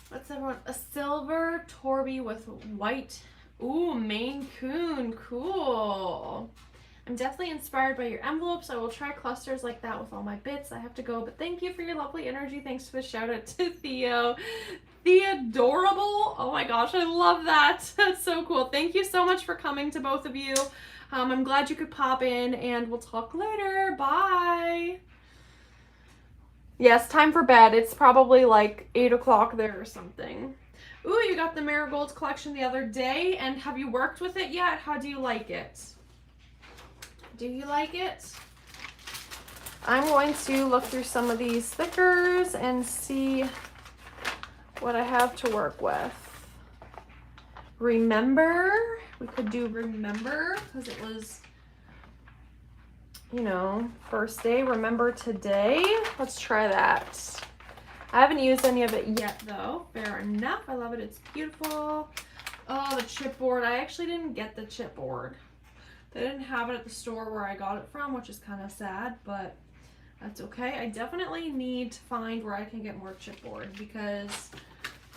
What's everyone? A silver Torby with white. Ooh, Maine Coon. Cool. I'm definitely inspired by your envelopes. I will try clusters like that with all my bits. I have to go, but thank you for your lovely energy. Thanks for the shout out to Theo. The adorable. Oh my gosh, I love that. That's so cool. Thank you so much for coming to both of you. I'm glad you could pop in and we'll talk later. Bye. Yes, time for bed. It's probably like 8 o'clock there or something. Ooh, you got the marigolds collection the other day, and have you worked with it yet? How do you like it? Do you like it? I'm going to look through some of these stickers and see what I have to work with. Remember, we could do remember because it was, you know, first day. Remember today. Let's try that. I haven't used any of it yet though. Fair enough. I love it. It's beautiful. Oh, the chipboard. I actually didn't get the chipboard. They didn't have it at the store where I got it from, which is kind of sad, but that's okay. I definitely need to find where I can get more chipboard because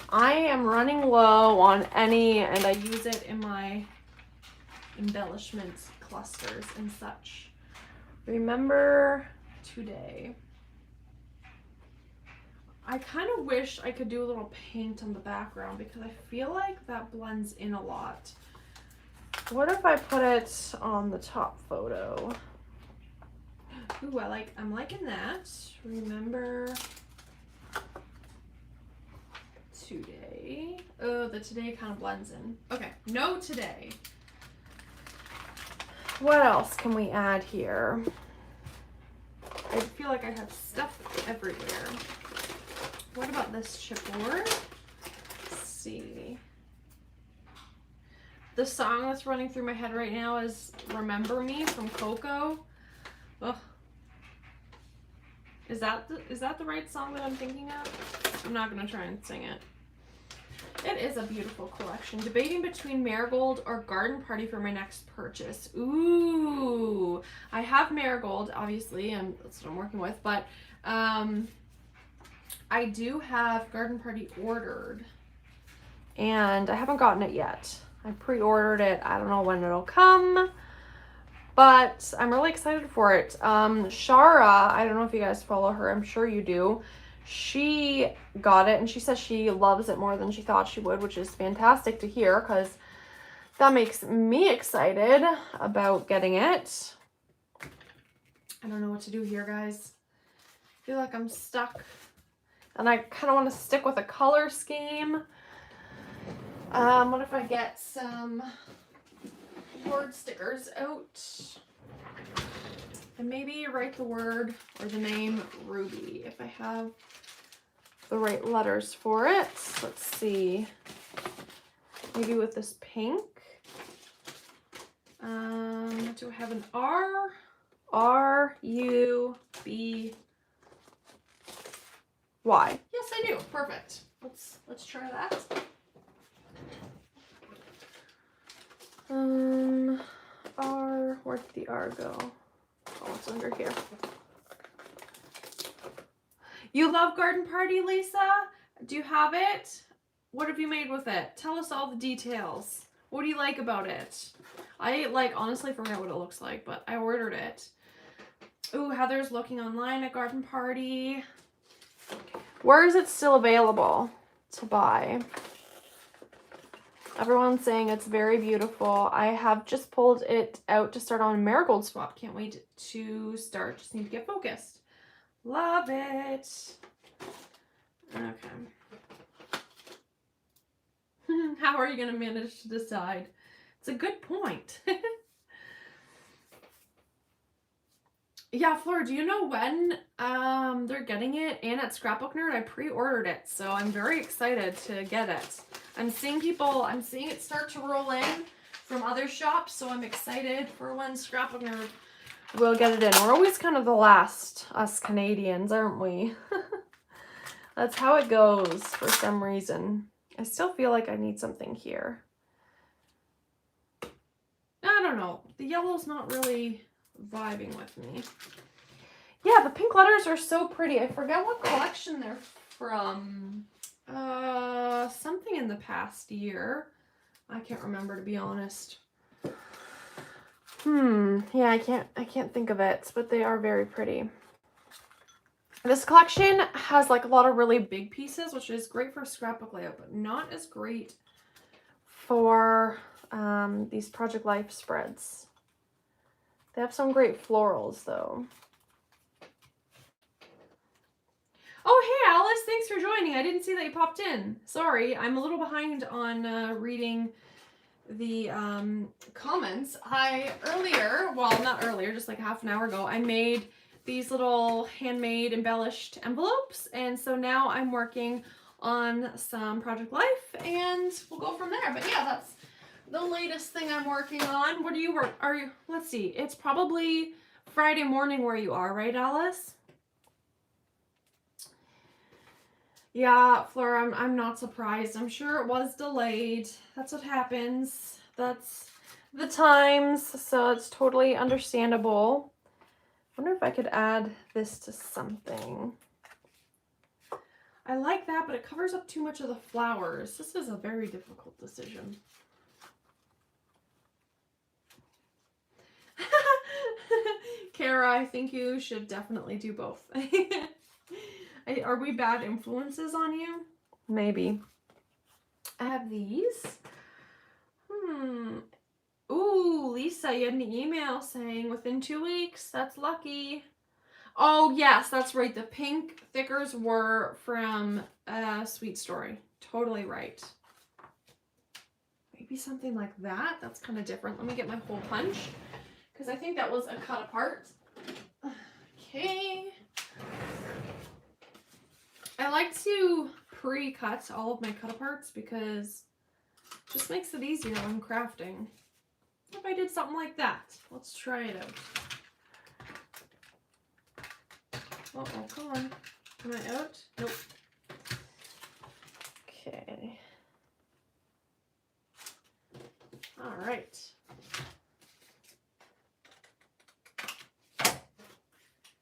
I am running low on any, and I use it in my embellishment clusters and such. Remember today. I kind of wish I could do a little paint on the background because I feel like that blends in a lot. What if I put it on the top photo? Ooh, I'm liking that. Remember today. Oh, the today kind of blends in. Okay, no today. What else can we add here? I feel like I have stuff everywhere. What about this chipboard? Let's see. The song that's running through my head right now is Remember Me from Coco. Ugh. Is that the right song that I'm thinking of? I'm not going to try and sing it. It is a beautiful collection. Debating between Marigold or Garden Party for my next purchase. Ooh. I have Marigold, obviously, and that's what I'm working with, but I do have Garden Party ordered, and I haven't gotten it yet. I pre-ordered it. I don't know when it'll come, but I'm really excited for it. Shara, I don't know if you guys follow her. I'm sure you do. She got it, and she says she loves it more than she thought she would, which is fantastic to hear because that makes me excited about getting it. I don't know what to do here, guys. I feel like I'm stuck. And I kind of want to stick with a color scheme. What if I get some word stickers out? And maybe write the word or the name Ruby if I have the right letters for it. Let's see. Maybe with this pink. Do I have an R? R-U-B-Y. Yes, I do. Perfect. Let's try that. R, where'd the R go? Oh, it's under here. You love Garden Party, Lisa? Do you have it? What have you made with it? Tell us all the details. What do you like about it? I honestly forget what it looks like, but I ordered it. Ooh, Heather's looking online at Garden Party. Where is it still available to buy? Everyone's saying it's very beautiful. I have just pulled it out to start on Marigold Swap. Can't wait to start. Just need to get focused. Love it. Okay. How are you going to manage to decide? It's a good point. Yeah, Flora, do you know when they're getting it? And at Scrapbook Nerd, I pre-ordered it, so I'm very excited to get it. I'm seeing it start to roll in from other shops, so I'm excited for when Scrapbook Nerd will get it in. We're always kind of the last, us Canadians, aren't we? That's how it goes for some reason. I still feel like I need something here. I don't know. The yellow's not really vibing with me. Yeah, the pink letters are so pretty. I forget what collection they're from. Something in the past year. I can't remember, to be honest. Yeah, I can't think of it, but they are very pretty. This collection has like a lot of really big pieces, which is great for scrapbook layout, but not as great for these Project Life spreads. They have some great florals though. Oh, hey Alice, thanks for joining. I didn't see that you popped in. Sorry, I'm a little behind on reading the comments. Not earlier, just like half an hour ago, I made these little handmade embellished envelopes, and so now I'm working on some Project Life, and we'll go from there. But yeah, that's the latest thing I'm working on. What do you work? Let's see. It's probably Friday morning where you are, right, Alice? Yeah, Flora, I'm not surprised. I'm sure it was delayed. That's what happens. That's the times, so it's totally understandable. I wonder if I could add this to something. I like that, but it covers up too much of the flowers. This is a very difficult decision. Kara, I think you should definitely do both. Are we bad influences on you? Maybe. I have these. Ooh, Lisa, you had an email saying within 2 weeks. That's lucky. Oh, yes, that's right. The pink thickers were from Sweet Story. Totally right. Maybe something like that. That's kind of different. Let me get my hole punch because I think that was a cut apart. Okay. I like to pre-cut all of my cut aparts because it just makes it easier when crafting. What if I did something like that? Let's try it out. Uh-oh, come on. Am I out? Nope. Okay. All right.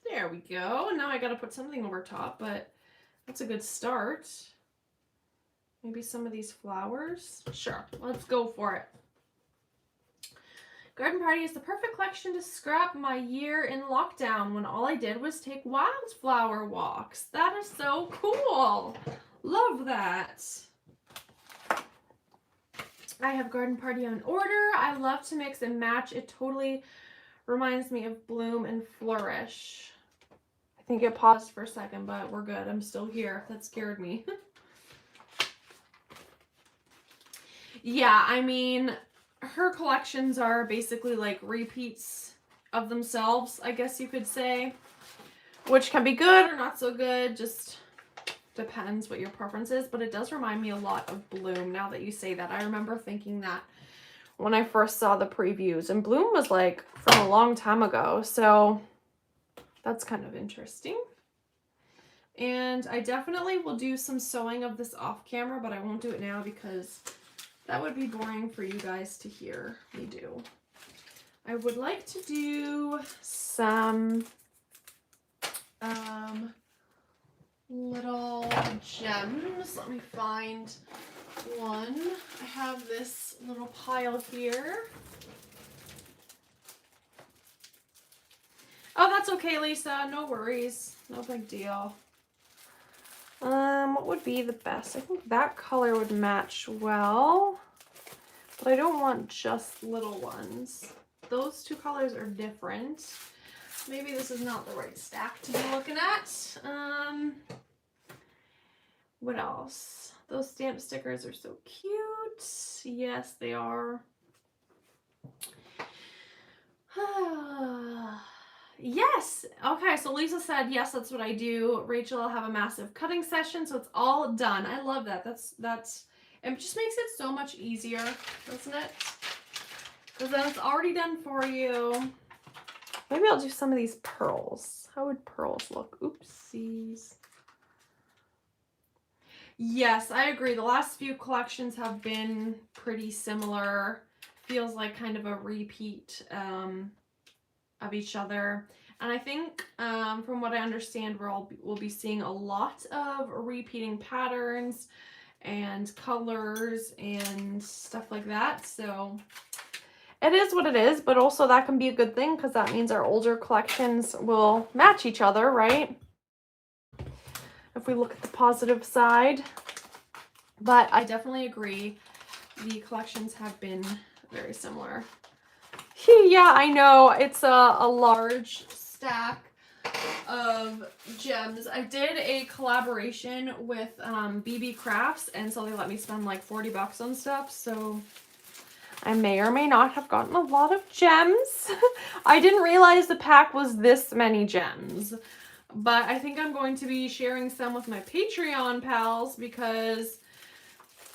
There we go. Now I got to put something over top, but that's a good start. Maybe some of these flowers. Sure, let's go for it. Garden Party is the perfect collection to scrap my year in lockdown when all I did was take wildflower walks. That is so cool. Love that. I have Garden Party on order. I love to mix and match. It totally reminds me of Bloom and Flourish. I think it paused for a second, but we're good. I'm still here. That scared me. Yeah, I mean, her collections are basically like repeats of themselves, I guess you could say, which can be good or not so good, just depends what your preference is, but it does remind me a lot of Bloom now that you say that. I remember thinking that when I first saw the previews, and Bloom was like from a long time ago, so that's kind of interesting. And I definitely will do some sewing of this off camera, but I won't do it now because that would be boring for you guys to hear me do. I would like to do some little gems. Let me find one. I have this little pile here. Oh, that's okay, Lisa. No worries. No big deal. What would be the best? I think that color would match well, but I don't want just little ones. Those two colors are different. Maybe this is not the right stack to be looking at. What else? Those stamp stickers are so cute. Yes, they are. Yes. Okay, so Lisa said, yes, that's what I do. Rachel, I'll have a massive cutting session, so it's all done. I love that. It just makes it so much easier, doesn't it? Because then it's already done for you. Maybe I'll do some of these pearls. How would pearls look? Oopsies. Yes, I agree. The last few collections have been pretty similar. Feels like kind of a repeat of each other. And I think from what I understand, we'll be seeing a lot of repeating patterns and colors and stuff like that. So it is what it is, but also that can be a good thing because that means our older collections will match each other, right? If we look at the positive side. But I definitely agree. The collections have been very similar. Yeah, I know. It's a large stack of gems. I did a collaboration with BB Crafts, and so they let me spend like 40 bucks on stuff. So I may or may not have gotten a lot of gems. I didn't realize the pack was this many gems. But I think I'm going to be sharing some with my Patreon pals because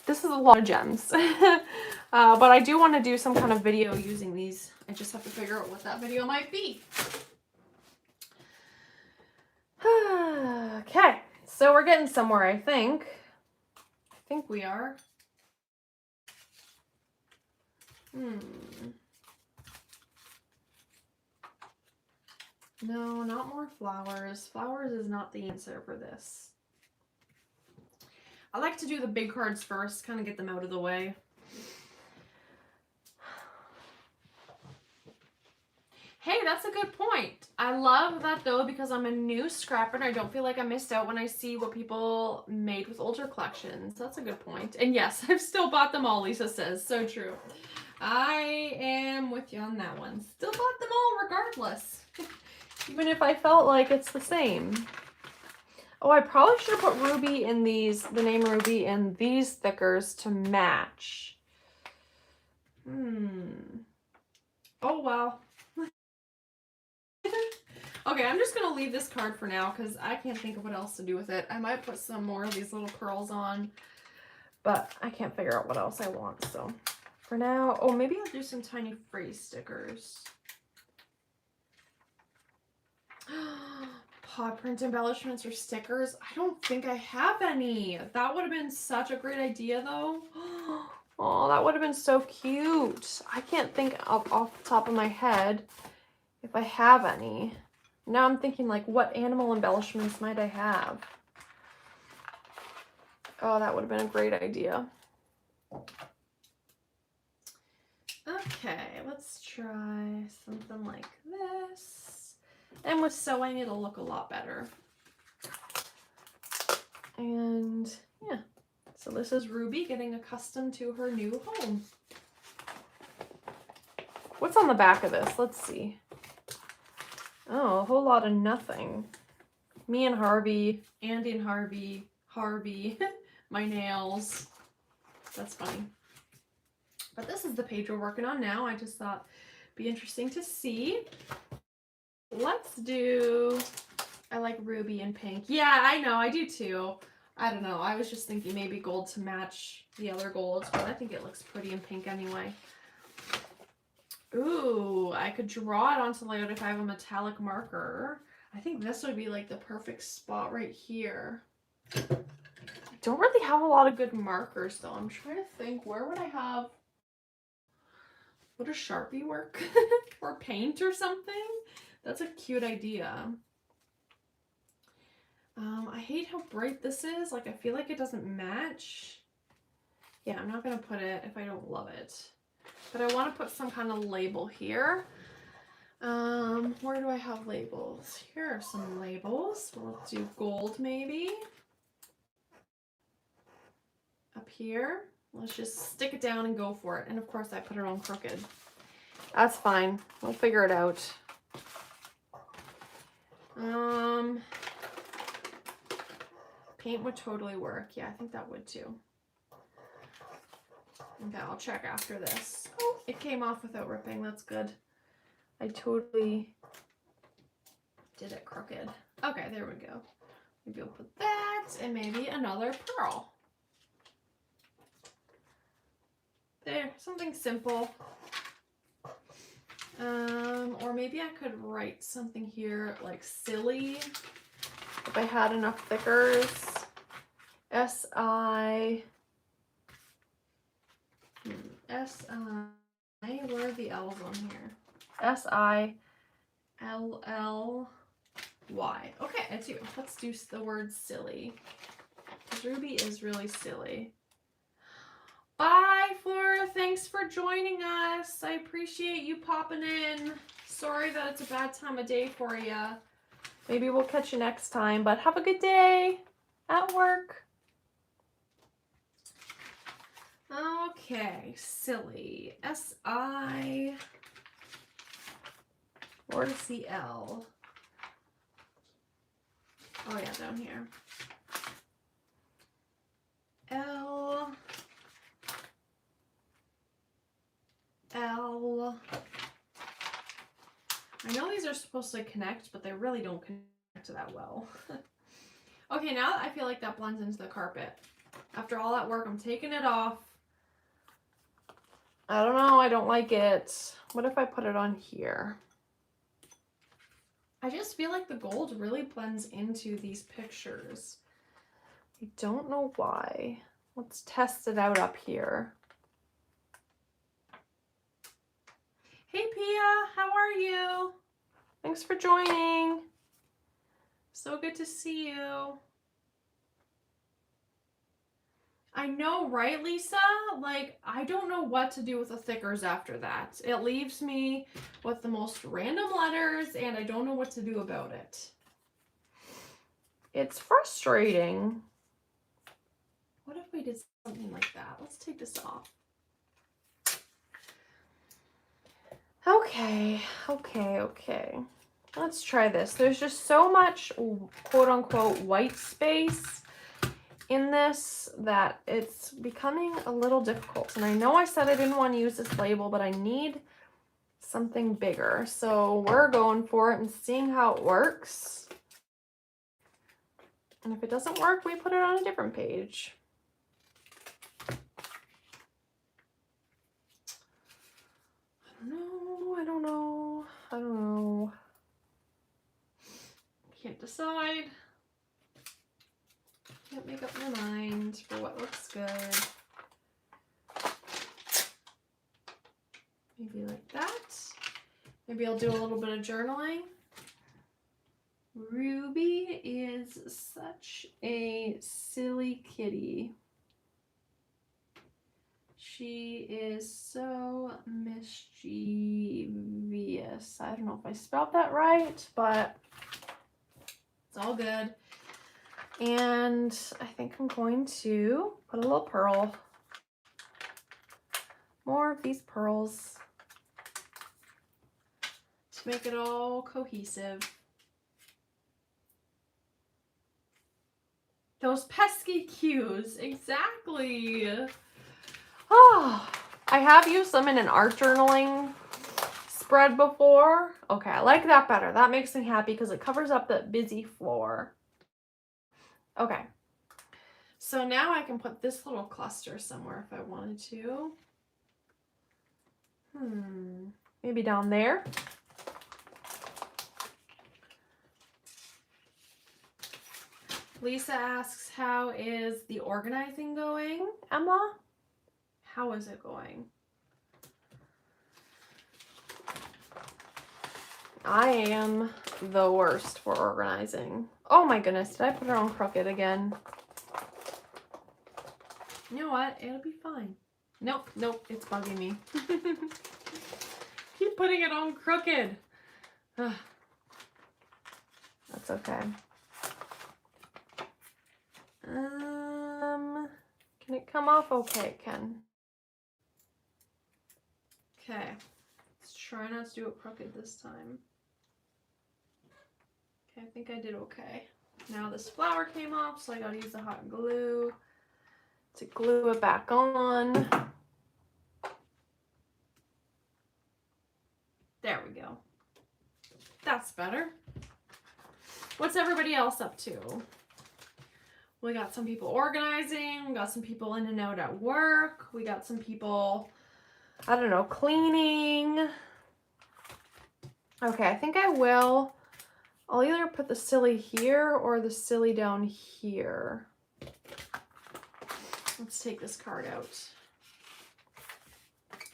this is a lot of gems. But I do want to do some kind of video using these. I just have to figure out what that video might be. Okay, so we're getting somewhere, I think. I think we are. No, not more flowers. Flowers is not the answer for this. I like to do the big cards first, kind of get them out of the way. Hey, that's a good point. I love that though because I'm a new scrapper and I don't feel like I missed out when I see what people made with older collections. That's a good point. And yes, I've still bought them all, Lisa says. So true. I am with you on that one. Still bought them all regardless. Even if I felt like it's the same. Oh, I probably should have put Ruby in these, the name Ruby in these stickers to match. Oh, well. Okay, I'm just going to leave this card for now because I can't think of what else to do with it. I might put some more of these little pearls on, but I can't figure out what else I want. So for now, oh, maybe I'll do some tiny phrase stickers. Paw print embellishments or stickers. I don't think I have any. That would have been such a great idea though. Oh, that would have been so cute. I can't think of off the top of my head if I have any. Now I'm thinking like what animal embellishments might I have? Oh, that would have been a great idea. Okay, let's try something like this. And with sewing, it'll look a lot better. And yeah, so this is Ruby getting accustomed to her new home. What's on the back of this? Let's see. Oh, a whole lot of nothing. Me and Harvey, Andy and Harvey, my nails. That's funny. But this is the page we're working on now. I just thought it'd be interesting to see. Let's do, I like ruby and pink. Yeah, I know, I do too. I don't know, I was just thinking maybe gold to match the other golds, but I think it looks pretty in pink anyway. Ooh, I could draw it onto layout if I have a metallic marker. I think this would be like the perfect spot right here. I don't really have a lot of good markers though. I'm trying to think, where would I have, would a Sharpie work? Or paint or something? That's a cute idea. I hate how bright this is. Like, I feel like it doesn't match. Yeah, I'm not going to put it if I don't love it. But I want to put some kind of label here. Where do I have labels? Here are some labels. We'll do gold maybe. Up here. Let's just stick it down and go for it. And of course I put it on crooked. That's fine. We'll figure it out. Paint would totally work. Yeah, I think that would too. Okay, I'll check after this. Oh, it came off without ripping. That's good. I totally did it crooked. Okay, there we go. Maybe I'll put that and maybe another pearl. There, something simple. Or maybe I could write something here like silly if I had enough thickers. S-I, where are the L's on here? S-I-L-L-Y. Okay, it's you. Let's do the word silly. Because Ruby is really silly. Bye, Flora. Thanks for joining us. I appreciate you popping in. Sorry that it's a bad time of day for you. Maybe we'll catch you next time, but have a good day at work. Okay, silly. S-I, where to see L? Oh yeah, down here. L. L. I know these are supposed to connect, but they really don't connect that well. Okay, now that I feel like that blends into the carpet. After all that work, I'm taking it off. I don't know, I don't like it. What if I put it on here? I just feel like the gold really blends into these pictures. I don't know why. Let's test it out up here. Hey Pia, how are you? Thanks for joining. So good to see you. I know, right, Lisa? Like, I don't know what to do with the thickers after that. It leaves me with the most random letters, and I don't know what to do about it. It's frustrating. What if we did something like that? Let's take this off. Okay. Let's try this. There's just so much quote-unquote white space in this that it's becoming a little difficult. And I know I said I didn't want to use this label, but I need something bigger. So we're going for it and seeing how it works. And if it doesn't work, we put it on a different page. I don't know. Can't decide. Can't make up my mind for what looks good. Maybe like that. Maybe I'll do a little bit of journaling. Ruby is such a silly kitty. She is so mischievous. I don't know if I spelled that right, but it's all good. And I think I'm going to put a little pearl. More of these pearls to make it all cohesive. Those pesky cues, exactly. Oh, I have used them in an art journaling spread before. Okay, I like that better. That makes me happy because it covers up that busy floor. Okay, so now I can put this little cluster somewhere if I wanted to. Maybe down there. Lisa asks, how is the organizing going, Emma? How is it going? I am the worst for organizing. Oh my goodness, did I put it on crooked again? You know what? It'll be fine. Nope, it's bugging me. Keep putting it on crooked. That's okay. Can it come off? Okay, it can. Okay, let's try not to do it crooked this time. Okay, I think I did okay. Now this flower came off, so I gotta use the hot glue to glue it back on. There we go. That's better. What's everybody else up to? We got some people organizing. We got some people in and out at work. We got some people, I don't know, cleaning. Okay, I think I'll either put the silly here or the silly down here. Let's take this card out.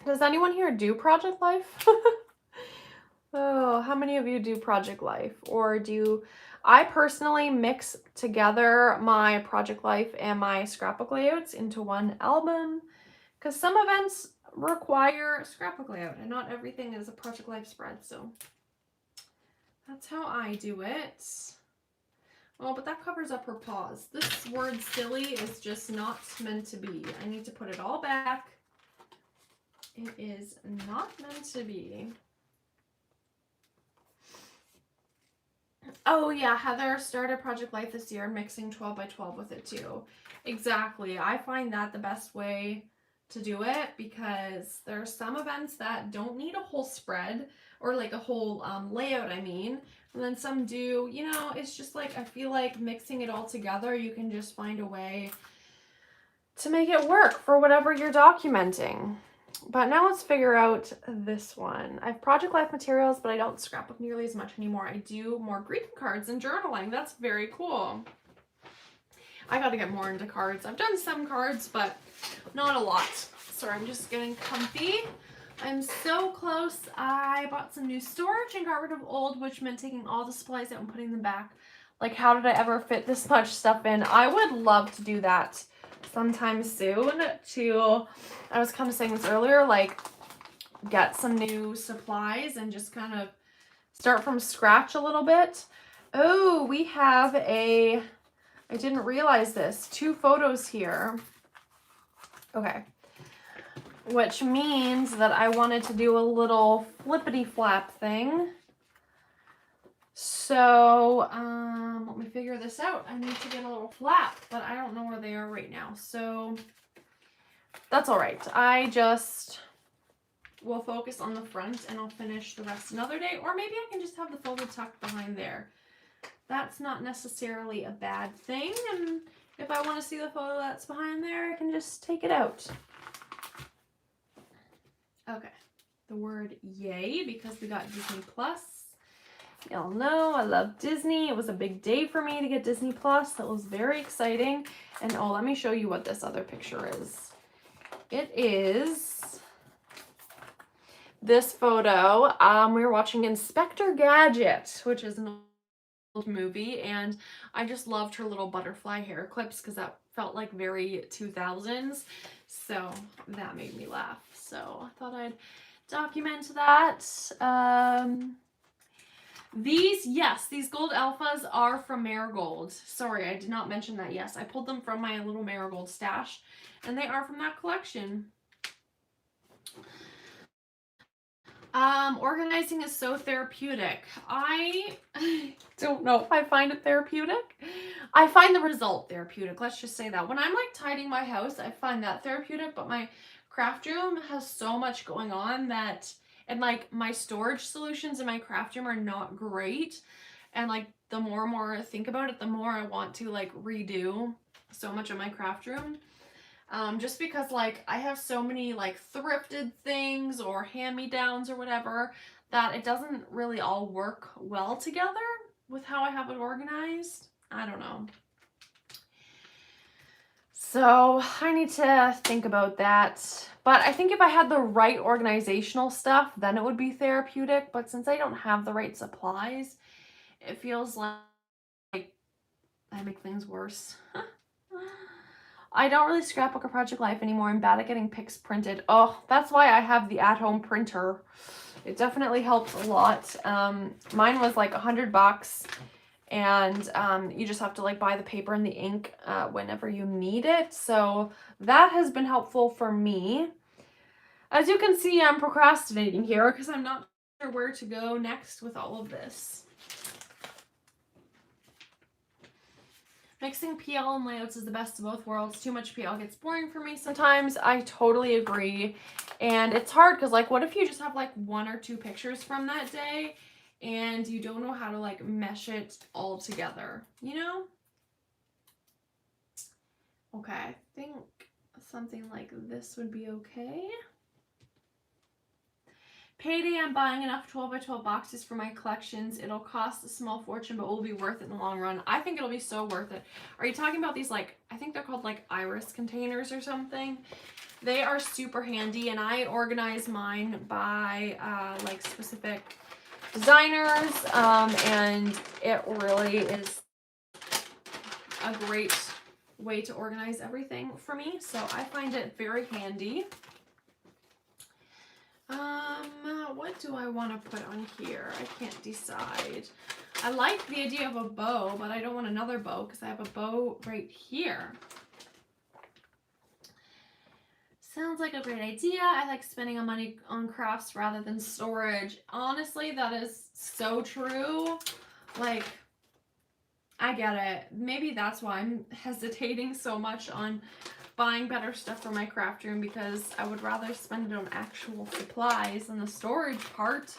Does anyone here do Project Life? Oh, how many of you do Project Life? Or I personally mix together my Project Life and my scrapbook layouts into one album because some events require scrapbook layout and not everything is a Project Life spread, so that's how I do it. Oh, but that covers up her paws. This word silly is just not meant to be. I need to put it all back. It is not meant to be. Oh yeah, Heather started Project Life this year, mixing 12 by 12 with it too. Exactly. I find that the best way to do it because there are some events that don't need a whole spread or like a whole layout, I mean. And then some do, you know, it's just like, I feel like mixing it all together, you can just find a way to make it work for whatever you're documenting. But now let's figure out this one. I have Project Life materials, but I don't scrapbook nearly as much anymore. I do more greeting cards and journaling. That's very cool. I got to get more into cards. I've done some cards, but not a lot. So I'm just getting comfy. I'm so close. I bought some new storage and got rid of old, which meant taking all the supplies out and putting them back. Like, how did I ever fit this much stuff in? I would love to do that sometime soon I was kind of saying this earlier, like get some new supplies and just kind of start from scratch a little bit. Oh, we have I didn't realize this, 2 photos here. Okay. Which means that I wanted to do a little flippity flap thing. So, let me figure this out. I need to get a little flap, but I don't know where they are right now. So, that's all right. I just will focus on the front and I'll finish the rest another day. Or maybe I can just have the photo tucked behind there. That's not necessarily a bad thing. And if I want to see the photo that's behind there, I can just take it out. Okay. The word yay, because we got Disney Plus. Y'all know I love Disney. It was a big day for me to get Disney Plus. That was very exciting. And oh, let me show you what this other picture is. It is this photo. We were watching Inspector Gadget, which is an old movie, and I just loved her little butterfly hair clips because that felt like very 2000s. So that made me laugh. So I thought I'd document that. These gold alphas are from Marigold. Sorry, I did not mention that. Yes, I pulled them from my little Marigold stash, and they are from that collection. Organizing is so therapeutic. I don't know if I find it therapeutic. I find the result therapeutic. Let's just say that. When I'm like tidying my house, I find that therapeutic, but my craft room has so much going on that, and like my storage solutions in my craft room are not great. And like the more and more I think about it, the more I want to like redo so much of my craft room. Just because like I have so many like thrifted things or hand-me-downs or whatever that it doesn't really all work well together with how I have it organized. I don't know. So I need to think about that. But I think if I had the right organizational stuff, then it would be therapeutic. But since I don't have the right supplies, it feels like I make things worse. I don't really scrapbook or Project Life anymore. I'm bad at getting pics printed. Oh, that's why I have the at-home printer. It definitely helps a lot. Mine was like $100, and you just have to like buy the paper and the ink whenever you need it. So that has been helpful for me. As you can see, I'm procrastinating here because I'm not sure where to go next with all of this. Mixing PL and layouts is the best of both worlds. Too much PL gets boring for me sometimes. I totally agree. And it's hard because, like, what if you just have like 1 or 2 pictures from that day and you don't know how to like mesh it all together, you know? Okay, I think something like this would be okay. Payday, I'm buying enough 12 by 12 boxes for my collections. It'll cost a small fortune, but will be worth it in the long run. I think it'll be so worth it. Are you talking about these, like, I think they're called like iris containers or something? They are super handy, and I organize mine by like specific designers, and it really is a great way to organize everything for me. So I find it very handy. What do I want to put on here? I can't decide. I like the idea of a bow, but I don't want another bow because I have a bow right here. Sounds like a great idea. I like spending money on crafts rather than storage. Honestly, that is so true. Like, I get it. Maybe that's why I'm hesitating so much on buying better stuff for my craft room, because I would rather spend it on actual supplies than the storage part.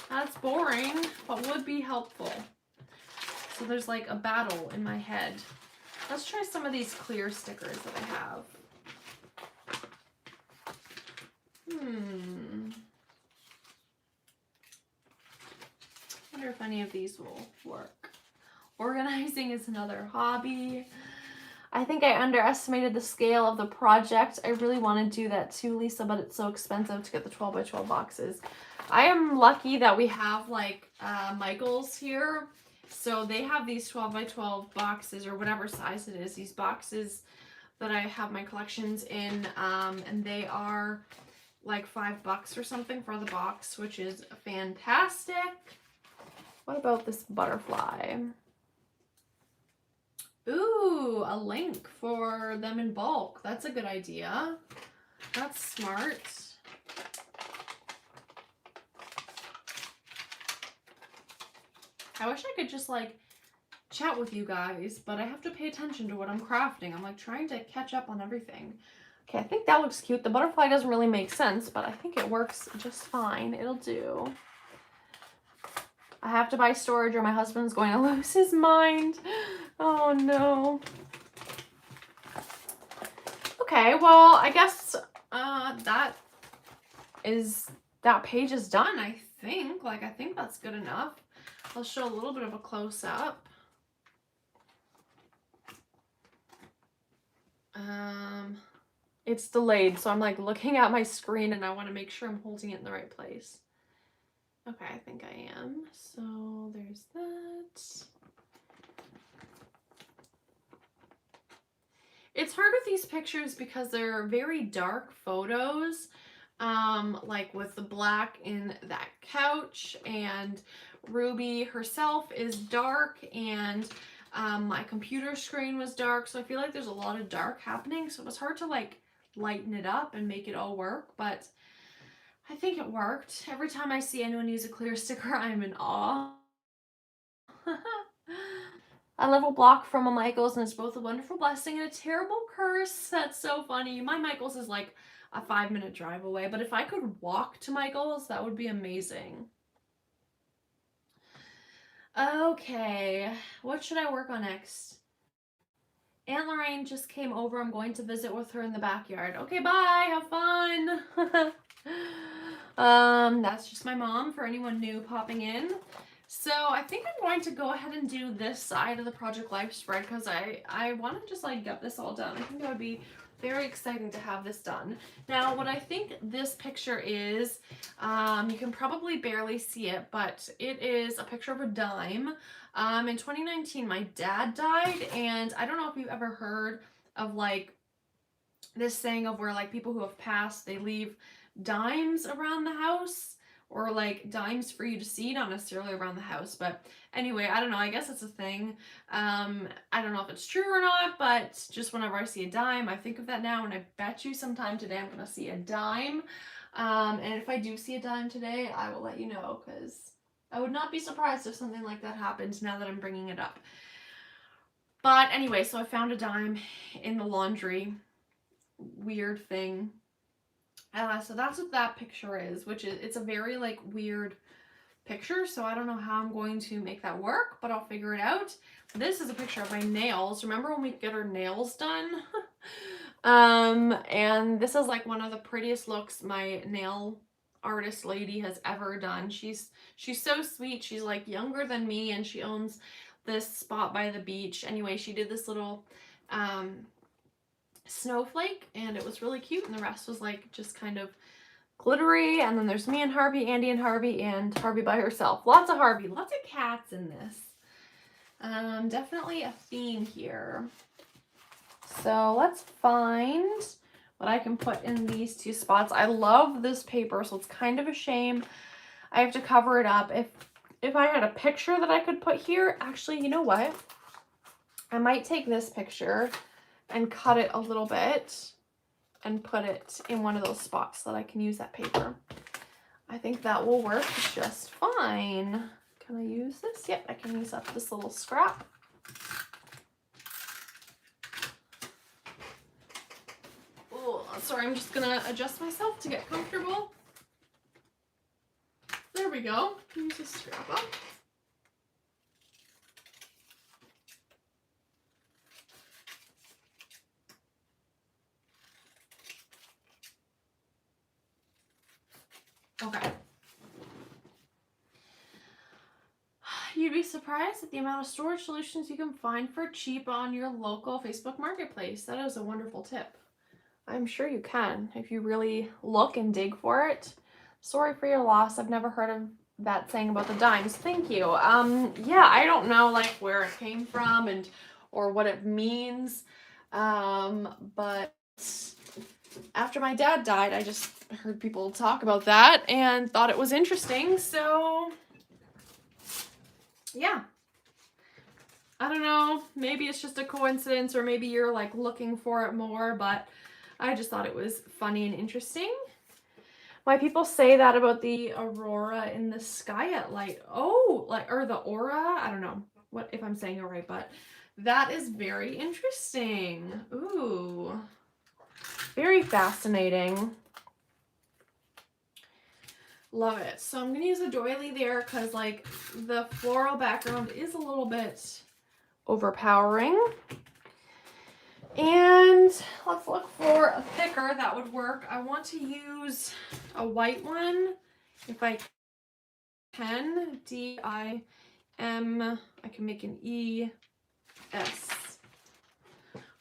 That's boring, but would be helpful. So there's like a battle in my head. Let's try some of these clear stickers that I have. Wonder if any of these will work. Organizing is another hobby. I think I underestimated the scale of the project. I really want to do that too, Lisa, but it's so expensive to get the 12 by 12 boxes. I am lucky that we have like Michael's here. So they have these 12 by 12 boxes, or whatever size it is, these boxes that I have my collections in, and they are like $5 or something for the box, which is fantastic. What about this butterfly? Ooh, a link for them in bulk. That's a good idea. That's smart. I wish I could just like chat with you guys, but I have to pay attention to what I'm crafting. I'm like trying to catch up on everything. Okay, I think that looks cute. The butterfly doesn't really make sense, but I think it works just fine. It'll do. I have to buy storage or my husband's going to lose his mind. Oh no. Okay, well, I guess that page is done, I think. Like, I think that's good enough. I'll show a little bit of a close-up. It's delayed, so I'm like looking at my screen and I want to make sure I'm holding it in the right place. Okay, I think I am. So there's that. It's hard with these pictures because they're very dark photos, like with the black in that couch, and Ruby herself is dark, and my computer screen was dark, so I feel like there's a lot of dark happening, so it was hard to like lighten it up and make it all work, but I think it worked. Every time I see anyone use a clear sticker, I'm in awe. A level block from a Michael's, and it's both a wonderful blessing and a terrible curse. That's so funny. My Michael's is like a 5-minute drive away, but if I could walk to Michael's, that would be amazing. Okay, what should I work on next? Aunt Lorraine just came over. I'm going to visit with her in the backyard. Okay, bye. Have fun. That's just my mom for anyone new popping in. So I think I'm going to go ahead and do this side of the Project Life spread because I want to just like get this all done. I think that would be very exciting to have this done. Now, what I think this picture is, you can probably barely see it, but it is a picture of a dime. In 2019, my dad died, and I don't know if you've ever heard of like this saying of where like people who have passed, they leave dimes around the house, or like dimes for you to see, not necessarily around the house, but anyway, I don't know, I guess it's a thing. I don't know if it's true or not, but just whenever I see a dime, I think of that now, and I bet you sometime today I'm gonna see a dime. And if I do see a dime today, I will let you know, because I would not be surprised if something like that happened now that I'm bringing it up. But anyway, so I found a dime in the laundry. Weird thing. So that's what that picture is, which is, it's a very like weird picture, so I don't know how I'm going to make that work, but I'll figure it out. This is a picture of my nails. Remember when we get our nails done? And this is like one of the prettiest looks my nail artist lady has ever done. She's so sweet. She's like younger than me, and she owns this spot by the beach. Anyway, she did this little snowflake, and it was really cute, and the rest was like just kind of glittery. And then there's me and Harvey, Andy and Harvey by herself. Lots of Harvey, lots of cats in this. Definitely a theme here. So let's find what I can put in these two spots. I love this paper, so it's kind of a shame I have to cover it up. If I had a picture that I could put here, actually, you know what? I might take this picture and cut it a little bit and put it in one of those spots so that I can use that paper. I think that will work just fine. Can I use this? Yep, I can use up this little scrap. Oh, sorry, I'm just gonna adjust myself to get comfortable. There we go. Use this scrap up. Okay. You'd be surprised at the amount of storage solutions you can find for cheap on your local Facebook Marketplace. That is a wonderful tip. I'm sure you can if you really look and dig for it. Sorry for your loss. I've never heard of that saying about the dimes. Thank you. Yeah, I don't know like where it came from and or what it means. But after my dad died, I just heard people talk about that and thought it was interesting. So yeah. I don't know, maybe it's just a coincidence or maybe you're like looking for it more, but I just thought it was funny and interesting. Why people say that about the aurora in the sky at light. Oh, like, or the aura, I don't know what if I'm saying it right, but that is very interesting. Ooh, very fascinating. Love it. So I'm going to use a doily there because like the floral background is a little bit overpowering. And let's look for a thicker that would work. I want to use a white one if I can. D-I-M. I can make an E-S.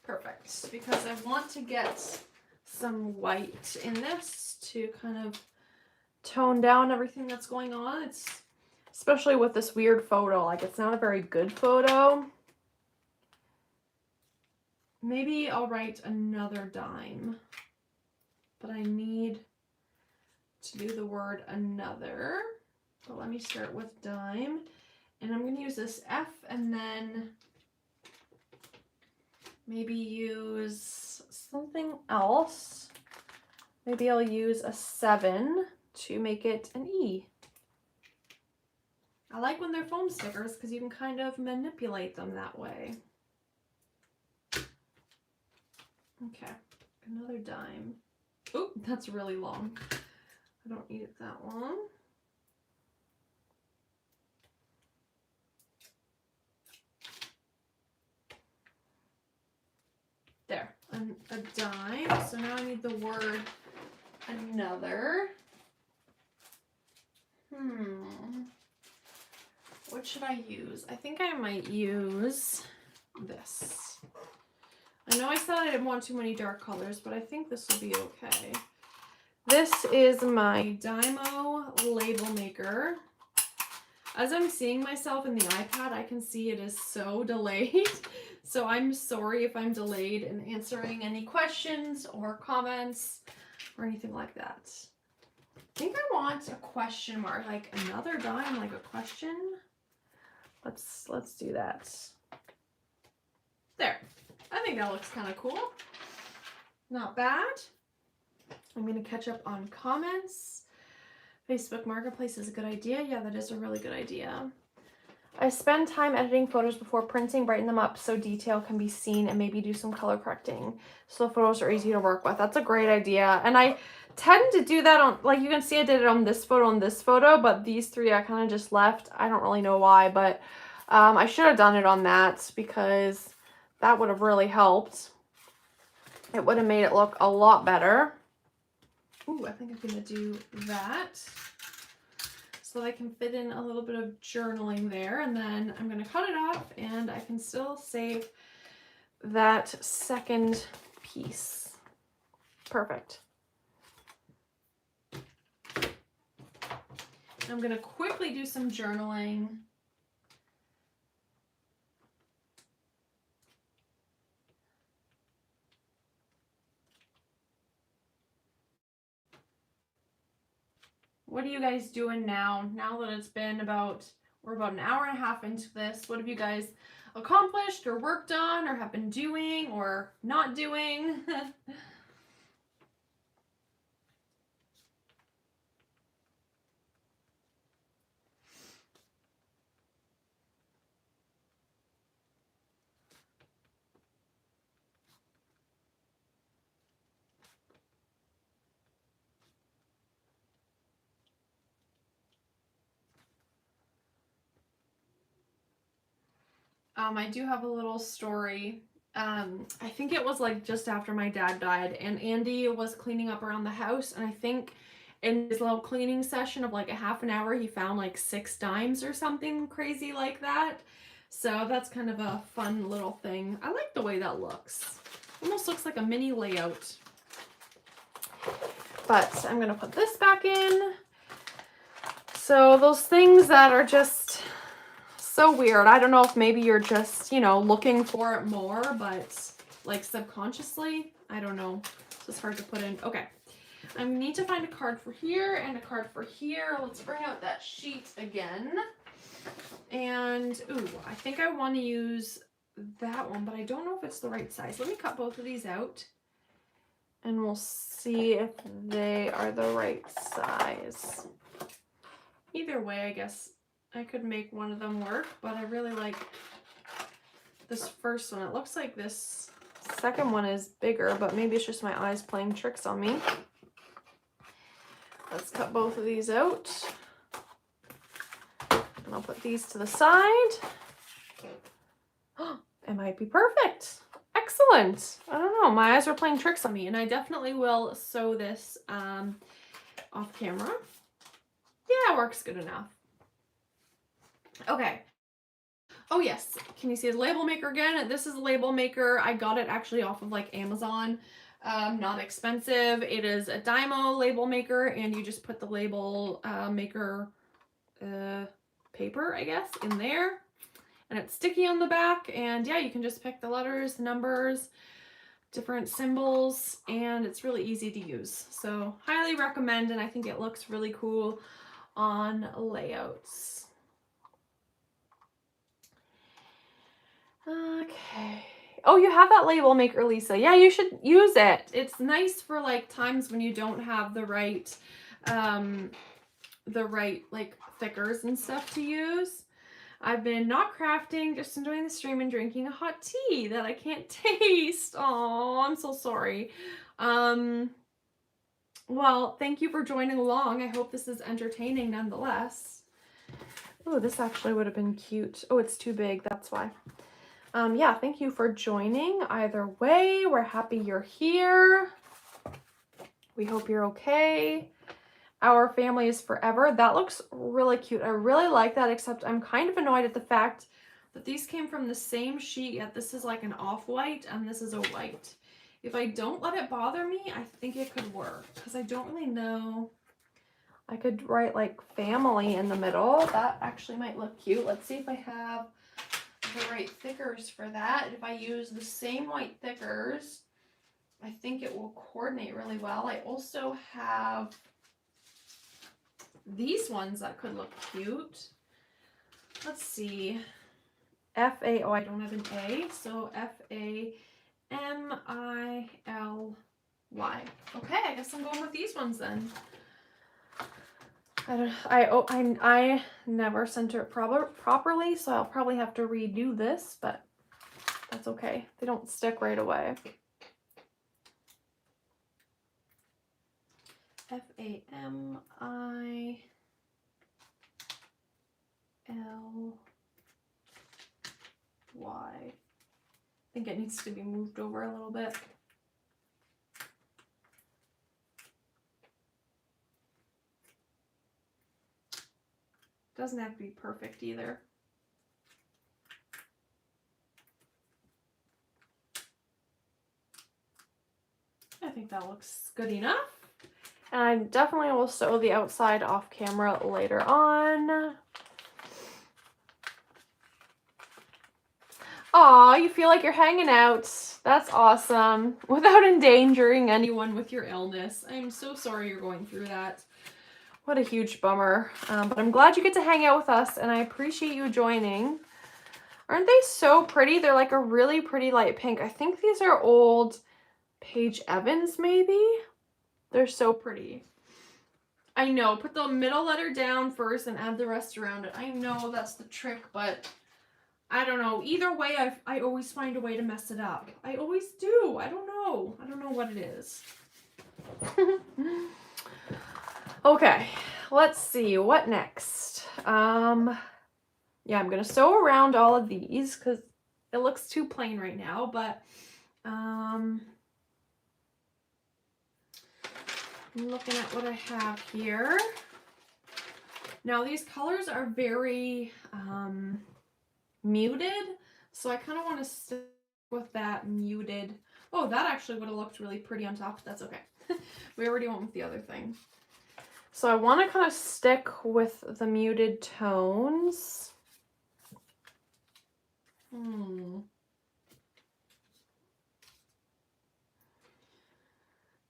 Perfect. Because I want to get some white in this to kind of tone down everything that's going on. It's especially with this weird photo, like it's not a very good photo. Maybe I'll write another dime, but I need to do the word another. So let me start with dime, and I'm going to use this F and then maybe use something else. Maybe I'll use a 7 to make it an E. I like when they're foam stickers because you can kind of manipulate them that way. Okay, another dime. Oh, that's really long. I don't need it that long. There, a dime. So now I need the word another. What should I use? I think I might use this. I know I said I didn't want too many dark colors, but I think this will be okay. This is my Dymo label maker. As I'm seeing myself in the iPad, I can see it is so delayed. So I'm sorry if I'm delayed in answering any questions or comments or anything like that. I think I want a question mark, like another dime, like a question. Let's do that. There. I think that looks kind of cool. Not bad. I'm going to catch up on comments. Facebook Marketplace is a good idea. Yeah, that is a really good idea. I spend time editing photos before printing, brighten them up so detail can be seen, and maybe do some color correcting so the photos are easy to work with. That's a great idea. And I tend to do that on, like you can see I did it on this photo, but these three I kind of just left. I don't really know why, but I should have done it on that because that would have really helped. It would have made it look a lot better. Ooh, I think I'm going to do that so that I can fit in a little bit of journaling there, and then I'm going to cut it off and I can still save that second piece. Perfect. I'm going to quickly do some journaling. What are you guys doing now? Now that it's been we're about an hour and a half into this, what have you guys accomplished or worked on or have been doing or not doing? I do have a little story. I think it was like just after my dad died, and Andy was cleaning up around the house, and I think in his little cleaning session of like a half an hour, he found like 6 dimes or something crazy like that. So that's kind of a fun little thing. I like the way that looks. Almost looks like a mini layout. But I'm gonna put this back in. So those things that are just so weird. I don't know if maybe you're just, you know, looking for it more, but like subconsciously, I don't know. It's just hard to put in. Okay. I need to find a card for here and a card for here. Let's bring out that sheet again. And, ooh, I think I want to use that one, but I don't know if it's the right size. Let me cut both of these out and we'll see if they are the right size. Either way, I guess I could make one of them work, but I really like this first one. It looks like this second one is bigger, but maybe it's just my eyes playing tricks on me. Let's cut both of these out. And I'll put these to the side. It might be perfect. Excellent. I don't know. My eyes were playing tricks on me, and I definitely will sew this off camera. Yeah, it works good enough. Okay. Oh yes, can you see the label maker again? This is a label maker. I got it actually off of like Amazon. Not expensive. It is a Dymo label maker, and you just put the label maker paper, I guess, in there. And it's sticky on the back, and yeah, you can just pick the letters, numbers, different symbols, and it's really easy to use. So highly recommend, and I think it looks really cool on layouts. Okay. Oh, you have that label maker, Lisa. Yeah, you should use it. It's nice for like times when you don't have the right like thickers and stuff to use. I've been not crafting, just enjoying the stream and drinking a hot tea that I can't taste. Oh, I'm so sorry. Well, thank you for joining along. I hope this is entertaining nonetheless. Oh, this actually would have been cute. Oh, it's too big. That's why. Yeah, thank you for joining. Either way, we're happy you're here. We hope you're okay. Our family is forever. That looks really cute. I really like that, except I'm kind of annoyed at the fact that these came from the same sheet, yet this is like an off-white and this is a white. If I don't let it bother me, I think it could work, because I don't really know. I could write like family in the middle. That actually might look cute. Let's see if I have the right thickers for that. If I use the same white thickers, I think it will coordinate really well. I also have these ones that could look cute. Let's see. F-A, oh, I don't have an A, so F-A-M-I-L-Y. Okay, I guess I'm going with these ones then. I never center it properly, so I'll probably have to redo this, but that's okay. They don't stick right away. Family. I think it needs to be moved over a little bit. Doesn't have to be perfect either. I think that looks good enough. And I definitely will sew the outside off camera later on. Aw, you feel like you're hanging out. That's awesome. Without endangering anyone with your illness. I'm so sorry you're going through that. What a huge bummer. But I'm glad you get to hang out with us, and I appreciate you joining. Aren't they so pretty? They're like a really pretty light pink. I think these are old Paige Evans, maybe? They're so pretty. I know, put the middle letter down first and add the rest around it. I know that's the trick, but I don't know. Either way, I always find a way to mess it up. I always do. I don't know. I don't know what it is. Okay, let's see. What next? Yeah, I'm going to sew around all of these because it looks too plain right now, but I'm looking at what I have here. Now, these colors are very muted, so I kind of want to stick with that muted. Oh, that actually would have looked really pretty on top. That's okay. We already went with the other thing. So I want to kind of stick with the muted tones.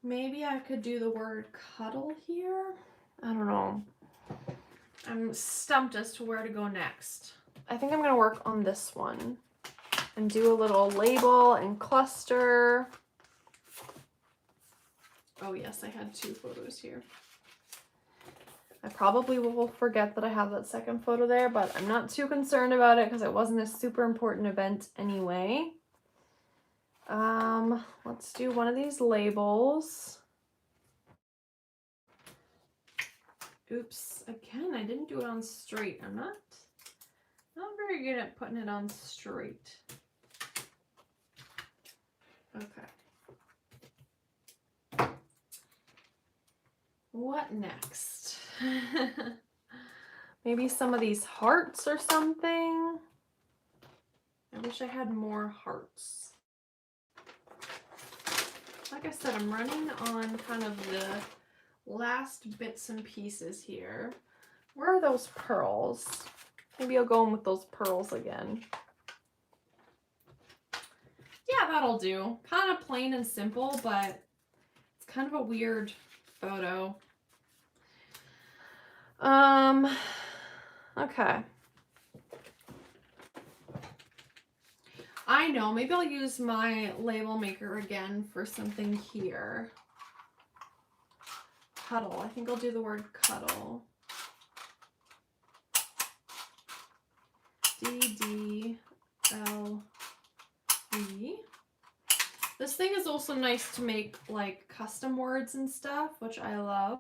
Maybe I could do the word cuddle here. I don't know. I'm stumped as to where to go next. I think I'm going to work on this one and do a little label and cluster. Oh yes, I had 2 photos here. I probably will forget that I have that second photo there, but I'm not too concerned about it because it wasn't a super important event anyway. Let's do one of these labels. Oops, again, I didn't do it on straight. I'm not very good at putting it on straight. Okay. What next? Maybe some of these hearts or something. I wish I had more hearts. Like I said, I'm running on kind of the last bits and pieces here. Where are those pearls? Maybe I'll go in with those pearls again. Yeah, that'll do. Kind of plain and simple, but it's kind of a weird photo. Okay. I know, maybe I'll use my label maker again for something here. Cuddle. I think I'll do the word cuddle. DDLE. This thing is also nice to make like custom words and stuff, which I love.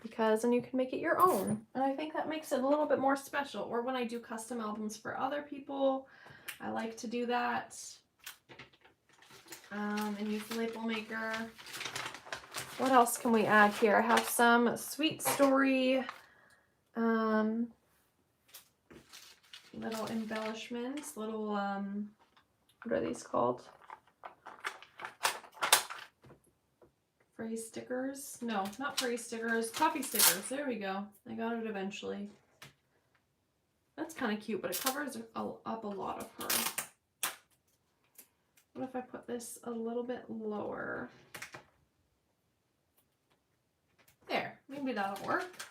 Because then you can make it your own. And I think that makes it a little bit more special. Or when I do custom albums for other people, I like to do that. And use the label maker. What else can we add here? I have some Sweet Story little embellishments, little, what are these called? Phrase stickers? No, not phrase stickers, coffee stickers. There we go. I got it eventually. That's kind of cute, but it covers up a lot of her. What if I put this a little bit lower? There, maybe that'll work.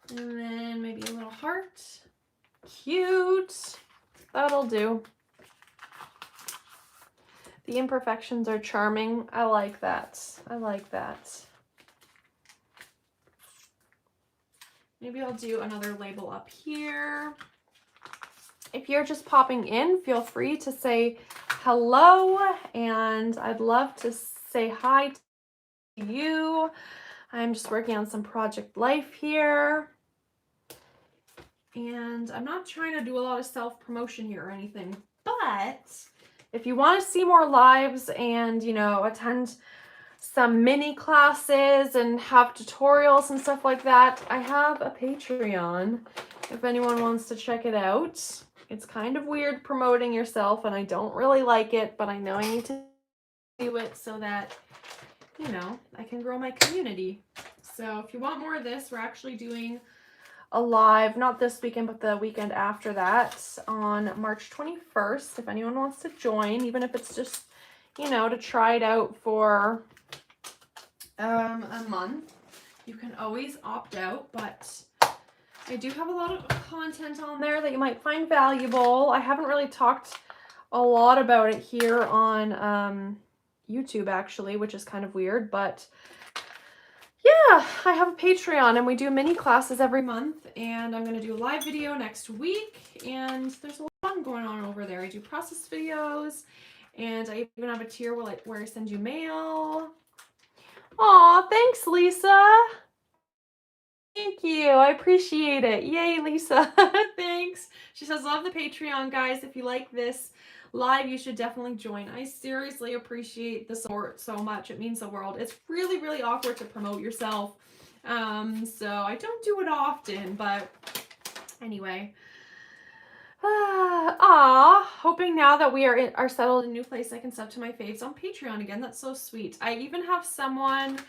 And then maybe a little heart. Cute. That'll do. The imperfections are charming. I like that. I like that. Maybe I'll do another label up here. If you're just popping in, feel free to say hello, and I'd love to say hi to you. I'm just working on some project life here. And I'm not trying to do a lot of self-promotion here or anything, but if you want to see more lives and, you know, attend some mini classes and have tutorials and stuff like that, I have a Patreon if anyone wants to check it out. It's kind of weird promoting yourself, and I don't really like it, but I know I need to do it so that, you know, I can grow my community. So if you want more of this, we're actually doing a live, not this weekend, but the weekend after that on March 21st. If anyone wants to join, even if it's just, you know, to try it out for a month, you can always opt out. But I do have a lot of content on there that you might find valuable. I haven't really talked a lot about it here on YouTube, actually, which is kind of weird, but yeah, I have a Patreon and we do mini classes every month, and I'm going to do a live video next week, and there's a lot of fun going on over there. I do process videos, and I even have a tier where I send you mail. Aw, thanks, Lisa. Thank you. I appreciate it. Yay, Lisa. Thanks. She says, love the Patreon, guys. If you like this live, you should definitely join. I seriously appreciate the support so much. It means the world. It's really, really awkward to promote yourself. So I don't do it often, but anyway. Hoping now that we are settled in a new place, I can sub to my faves on Patreon again. That's so sweet. I even have someone...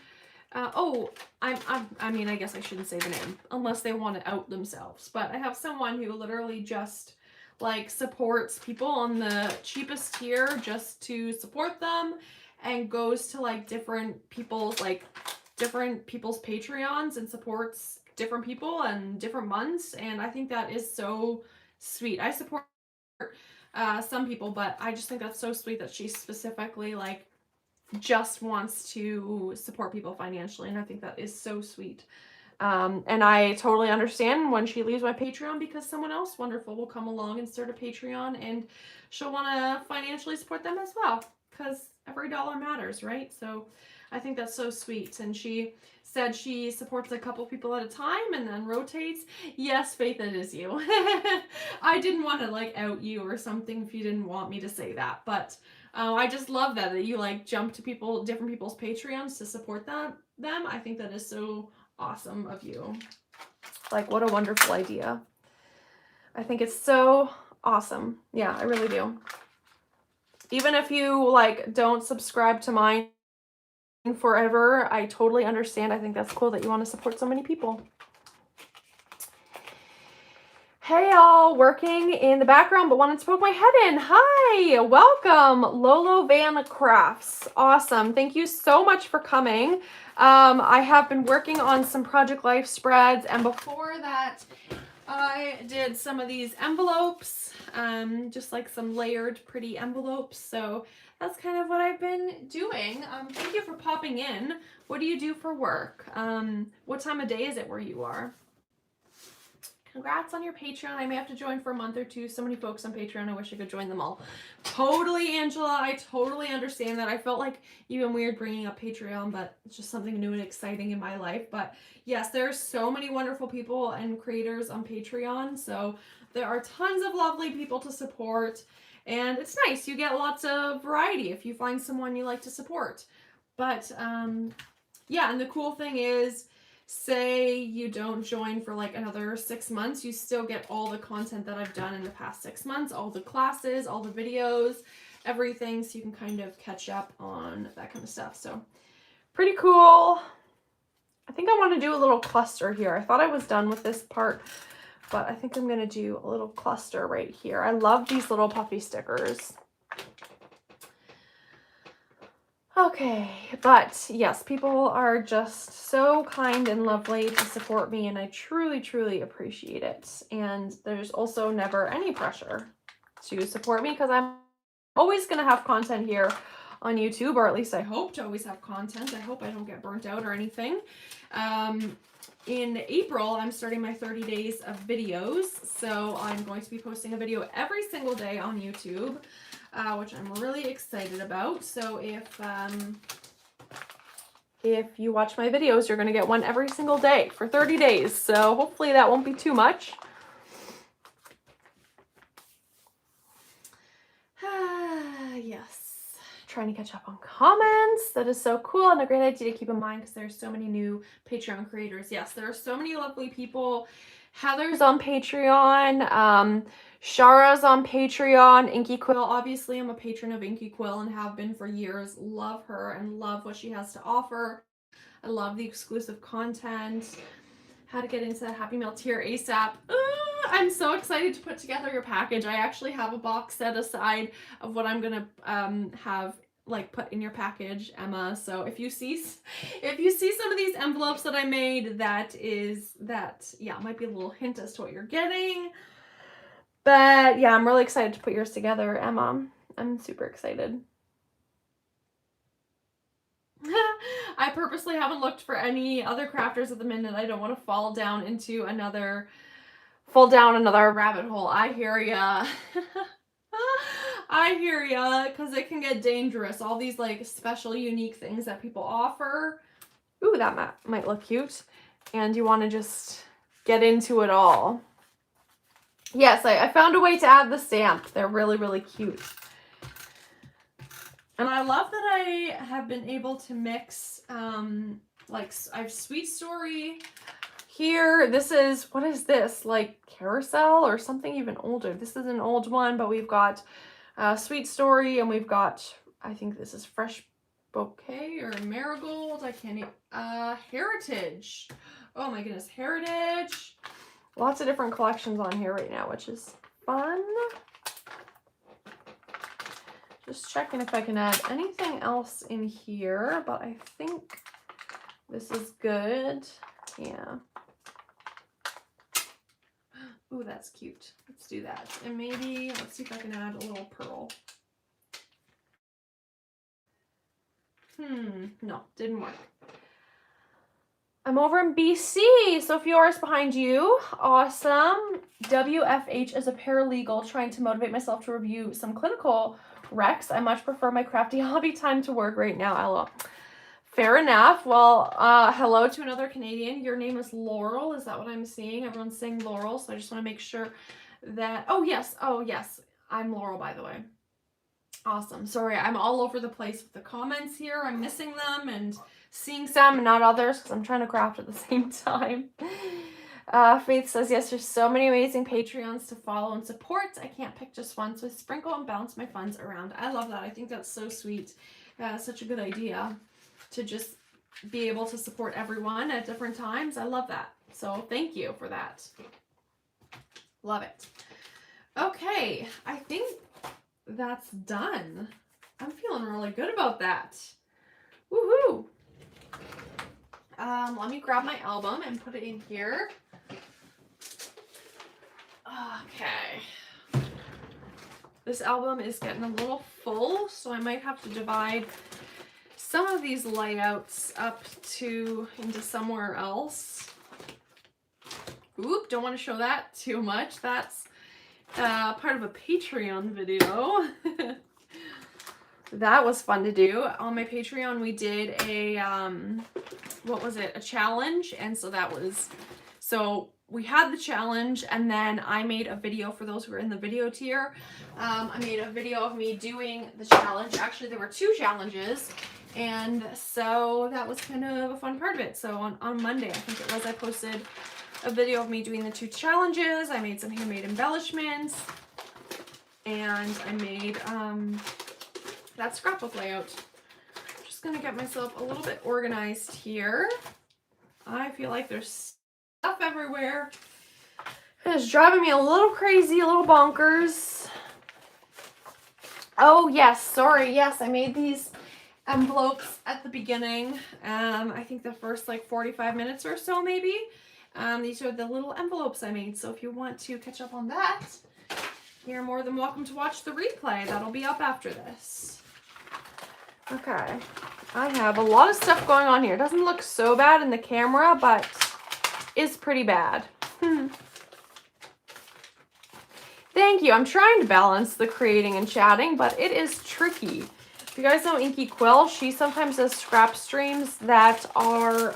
I mean, I guess I shouldn't say the name unless they want to out themselves, but I have someone who literally just like supports people on the cheapest tier just to support them, and goes to like different people's Patreons and supports different people and different months. And I think that is so sweet. I support some people, but I just think that's so sweet that she specifically like just wants to support people financially, and I think that is so sweet. And I totally understand when she leaves my Patreon, because someone else wonderful will come along and start a Patreon, and she'll want to financially support them as well, because every dollar matters, right? So I think that's so sweet. And she said she supports a couple people at a time and then rotates. Yes, Faith, it is you. I didn't want to like out you or something if you didn't want me to say that, but I just love that you like jump to different people's Patreons to support them. I think that is so awesome of you. Like, what a wonderful idea. I think it's so awesome. Yeah, I really do. Even if you like don't subscribe to mine forever, I totally understand. I think that's cool that you want to support so many people. Hey y'all, working in the background, but wanted to poke my head in. Hi, welcome, Lolo Van Crafts. Awesome, thank you so much for coming. I have been working on some Project Life spreads, and before that, I did some of these envelopes, just like some layered pretty envelopes. So that's kind of what I've been doing. Thank you for popping in. What do you do for work? What time of day is it where you are? Congrats on your Patreon. I may have to join for a month or two. So many folks on Patreon. I wish I could join them all. Totally, Angela. I totally understand that. I felt like even weird bringing up Patreon, but it's just something new and exciting in my life. But yes, there's so many wonderful people and creators on Patreon. So there are tons of lovely people to support. And it's nice. You get lots of variety if you find someone you like to support. But yeah, and the cool thing is, say you don't join for like another 6 months, you still get all the content that I've done in the past 6 months, all the classes, all the videos, everything, so you can kind of catch up on that kind of stuff. So pretty cool. I think I want to do a little cluster here. I thought I was done with this part, but I think I'm going to do a little cluster right here. I love these little puffy stickers. Okay, but yes, people are just so kind and lovely to support me, and I truly, truly appreciate it. And there's also never any pressure to support me, because I'm always going to have content here on YouTube, or at least I hope to always have content. I hope I don't get burnt out or anything. In April, I'm starting my 30 days of videos, so I'm going to be posting a video every single day on YouTube, which I'm really excited about. So if you watch my videos, you're going to get one every single day for 30 days. So hopefully that won't be too much. Yes. Trying to catch up on comments. That is so cool and a great idea to keep in mind because there's so many new Patreon creators. Yes, there are so many lovely people. Heather's on Patreon. Shara's on Patreon. Inky Quill. Obviously, I'm a patron of Inky Quill and have been for years. Love her and love what she has to offer. I love the exclusive content. How to get into Happy Mail tier ASAP. I'm so excited to put together your package. I actually have a box set aside of what I'm gonna have like put in your package, Emma. So if you see some of these envelopes that I made, that might be a little hint as to what you're getting. But yeah, I'm really excited to put yours together, Emma. I'm super excited. I purposely haven't looked for any other crafters at the minute. I don't want to fall down another rabbit hole. I hear ya. I hear ya, because it can get dangerous. All these like special, unique things that people offer. Ooh, that might look cute. And you want to just get into it all. Yes, I found a way to add the stamp. They're really, really cute. And I love that I have been able to mix, like, I have Sweet Story here. This is, what is this? Like Carousel or something even older. This is an old one, but we've got Sweet Story, and we've got, I think this is Fresh Bouquet or Marigold. I can't even, Heritage. Oh my goodness, Heritage. Lots of different collections on here right now, which is fun. Just checking if I can add anything else in here, but I think this is good. Yeah. Ooh, that's cute. Let's do that. And maybe, let's see if I can add a little pearl. No, didn't work. I'm over in BC, so a few hours behind you. Awesome. WFH is a paralegal trying to motivate myself to review some clinical recs. I much prefer my crafty hobby time to work right now. LOL. Fair enough. Well, hello to another Canadian. Your name is Laurel. Is that what I'm seeing? Everyone's saying Laurel, so I just want to make sure that... Oh, yes. I'm Laurel, by the way. Awesome. Sorry, I'm all over the place with the comments here. I'm missing them and seeing some and not others because I'm trying to craft at the same time. Faith says, yes, there's so many amazing Patreons to follow and support. I can't pick just one, so I sprinkle and bounce my funds around. I love that. I think that's so sweet. Such a good idea to just be able to support everyone at different times. I love that. So thank you for that. Love it. Okay, I think that's done. I'm feeling really good about that. Woohoo! Let me grab my album and put it in here. Okay. This album is getting a little full, so I might have to divide some of these layouts up into somewhere else. Oop, don't want to show that too much. That's part of a Patreon video. That was fun to do. On my Patreon, we did a, what was it? A challenge. And so we had the challenge, and then I made a video for those who are in the video tier. I made a video of me doing the challenge. Actually, there were 2 challenges. And so that was kind of a fun part of it. So on Monday, I think it was, I posted a video of me doing the 2 challenges. I made some handmade embellishments, and I made that scrapbook layout. Just gonna get myself a little bit organized here. I feel like there's stuff everywhere. It's driving me a little crazy, a little bonkers. Oh yes, sorry, yes, I made these envelopes at the beginning. I think the first like 45 minutes or so maybe. These are the little envelopes I made, so if you want to catch up on that, you're more than welcome to watch the replay. That'll be up after this. Okay, I have a lot of stuff going on here. It doesn't look so bad in the camera, but is pretty bad. Thank you. I'm trying to balance the creating and chatting, but it is tricky. If you guys know Inky Quill, she sometimes does scrap streams that are,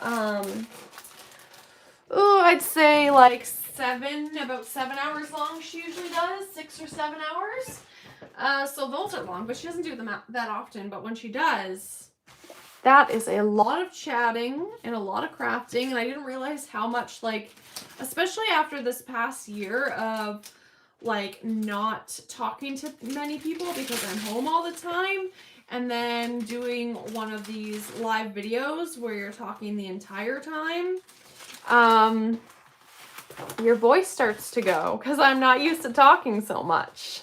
I'd say like about 7 hours long. She usually does 6 or 7 hours. So those are long, but she doesn't do them that often. But when she does, that is a lot of chatting and a lot of crafting. And I didn't realize how much, like, especially after this past year of like not talking to many people because I'm home all the time, and then doing one of these live videos where you're talking the entire time, your voice starts to go because I'm not used to talking so much.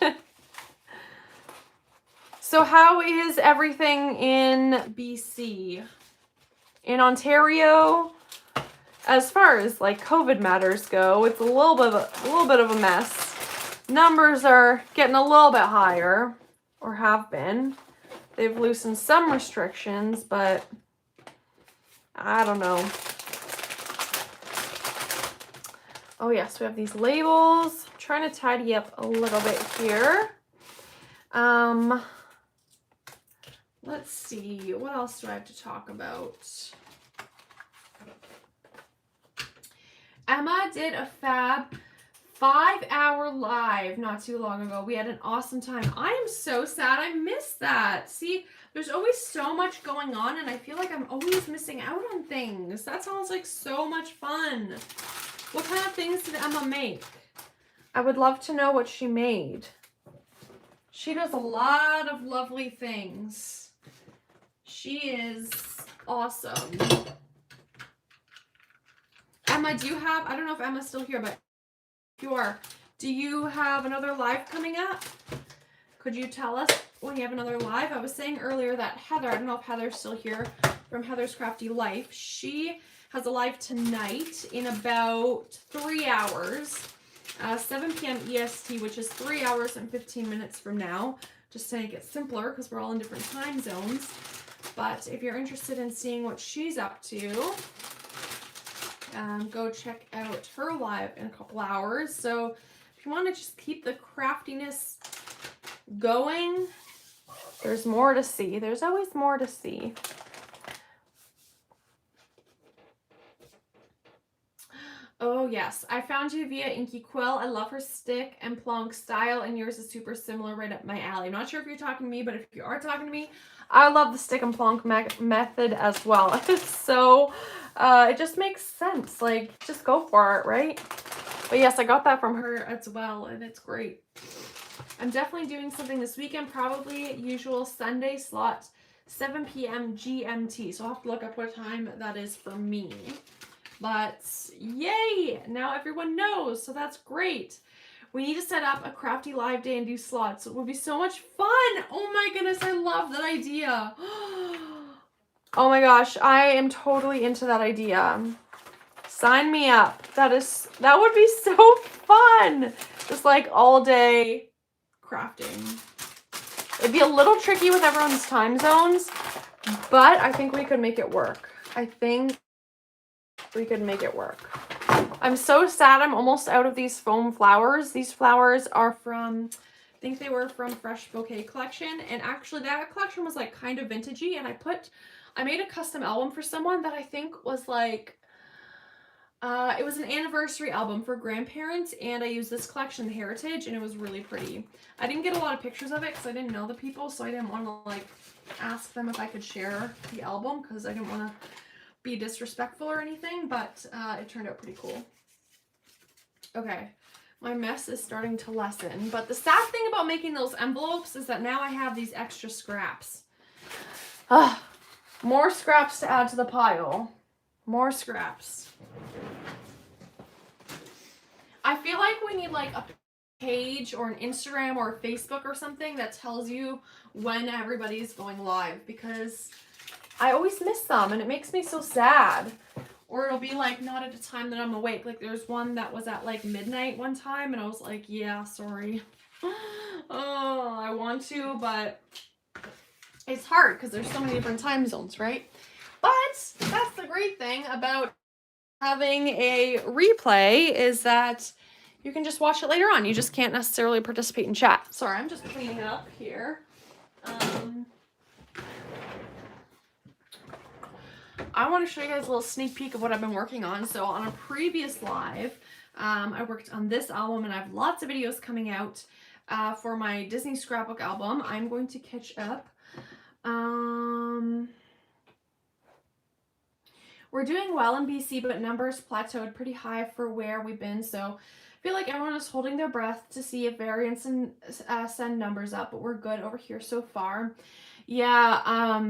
So how is everything in BC? In Ontario, as far as like COVID matters go, it's a little bit of a mess. Numbers are getting a little bit higher, or have been. They've loosened some restrictions, but I don't know. Oh yes, we have these labels. I'm trying to tidy up a little bit here. Let's see, what else do I have to talk about? Emma did a fab 5-hour live not too long ago. We had an awesome time. I am so sad I missed that. See, there's always so much going on, and I feel like I'm always missing out on things. That sounds like so much fun. What kind of things did Emma make? I would love to know what she made. She does a lot of lovely things. She is awesome. Emma, do you have, I don't know if Emma's still here, but if you are, do you have another live coming up? Could you tell us when you have another live? I was saying earlier that Heather, I don't know if Heather's still here from Heather's Crafty Life. She has a live tonight in about 3 hours, 7 p.m. EST, which is 3 hours and 15 minutes from now, just to make it simpler because we're all in different time zones. But if you're interested in seeing what she's up to, go check out her live in a couple hours. So if you want to just keep the craftiness going, there's more to see. There's always more to see. Oh yes, I found you via Inky Quill. I love her stick and plonk style, and yours is super similar, right up my alley. I'm not sure if you're talking to me, but if you are talking to me, I love the stick and plonk method as well. It's so, it just makes sense. Like, just go for it, right? But yes, I got that from her as well, and it's great. I'm definitely doing something this weekend, probably usual Sunday slot, 7 p.m. GMT. So I'll have to look up what time that is for me. But yay, now everyone knows, so that's great. We need to set up a crafty live day and do slots. It would be so much fun. Oh my goodness, I love that idea. Oh my gosh, I am totally into that idea. Sign me up. That would be so fun. Just like all day crafting. It'd be a little tricky with everyone's time zones, but I think we could make it work. I think we could make it work. I'm so sad I'm almost out of these foam flowers. These flowers are from, I think they were from Fresh Bouquet collection, and actually that collection was like kind of vintagey, and I made a custom album for someone that I think was like, it was an anniversary album for grandparents, and I used this collection, Heritage, and it was really pretty. I didn't get a lot of pictures of it because I didn't know the people, so I didn't want to like ask them if I could share the album because I didn't want to be disrespectful or anything, but it turned out pretty cool. Okay, my mess is starting to lessen, but the sad thing about making those envelopes is that now I have these extra scraps. More scraps to add to the pile. More scraps. I feel like we need like a page or an Instagram or a Facebook or something that tells you when everybody's going live, because I always miss them and it makes me so sad. Or it'll be like not at a time that I'm awake. Like there's one that was at like midnight one time and I was like, yeah, sorry. Oh, I want to, but it's hard because there's so many different time zones, right? But that's the great thing about having a replay is that you can just watch it later on. You just can't necessarily participate in chat. Sorry, I'm just cleaning up here. I want to show you guys a little sneak peek of what I've been working on. So on a previous live, I worked on this album, and I have lots of videos coming out for my Disney Scrapbook album. I'm going to catch up. We're doing well in BC, but numbers plateaued pretty high for where we've been. So I feel like everyone is holding their breath to see if variants and send numbers up, but we're good over here so far. Yeah,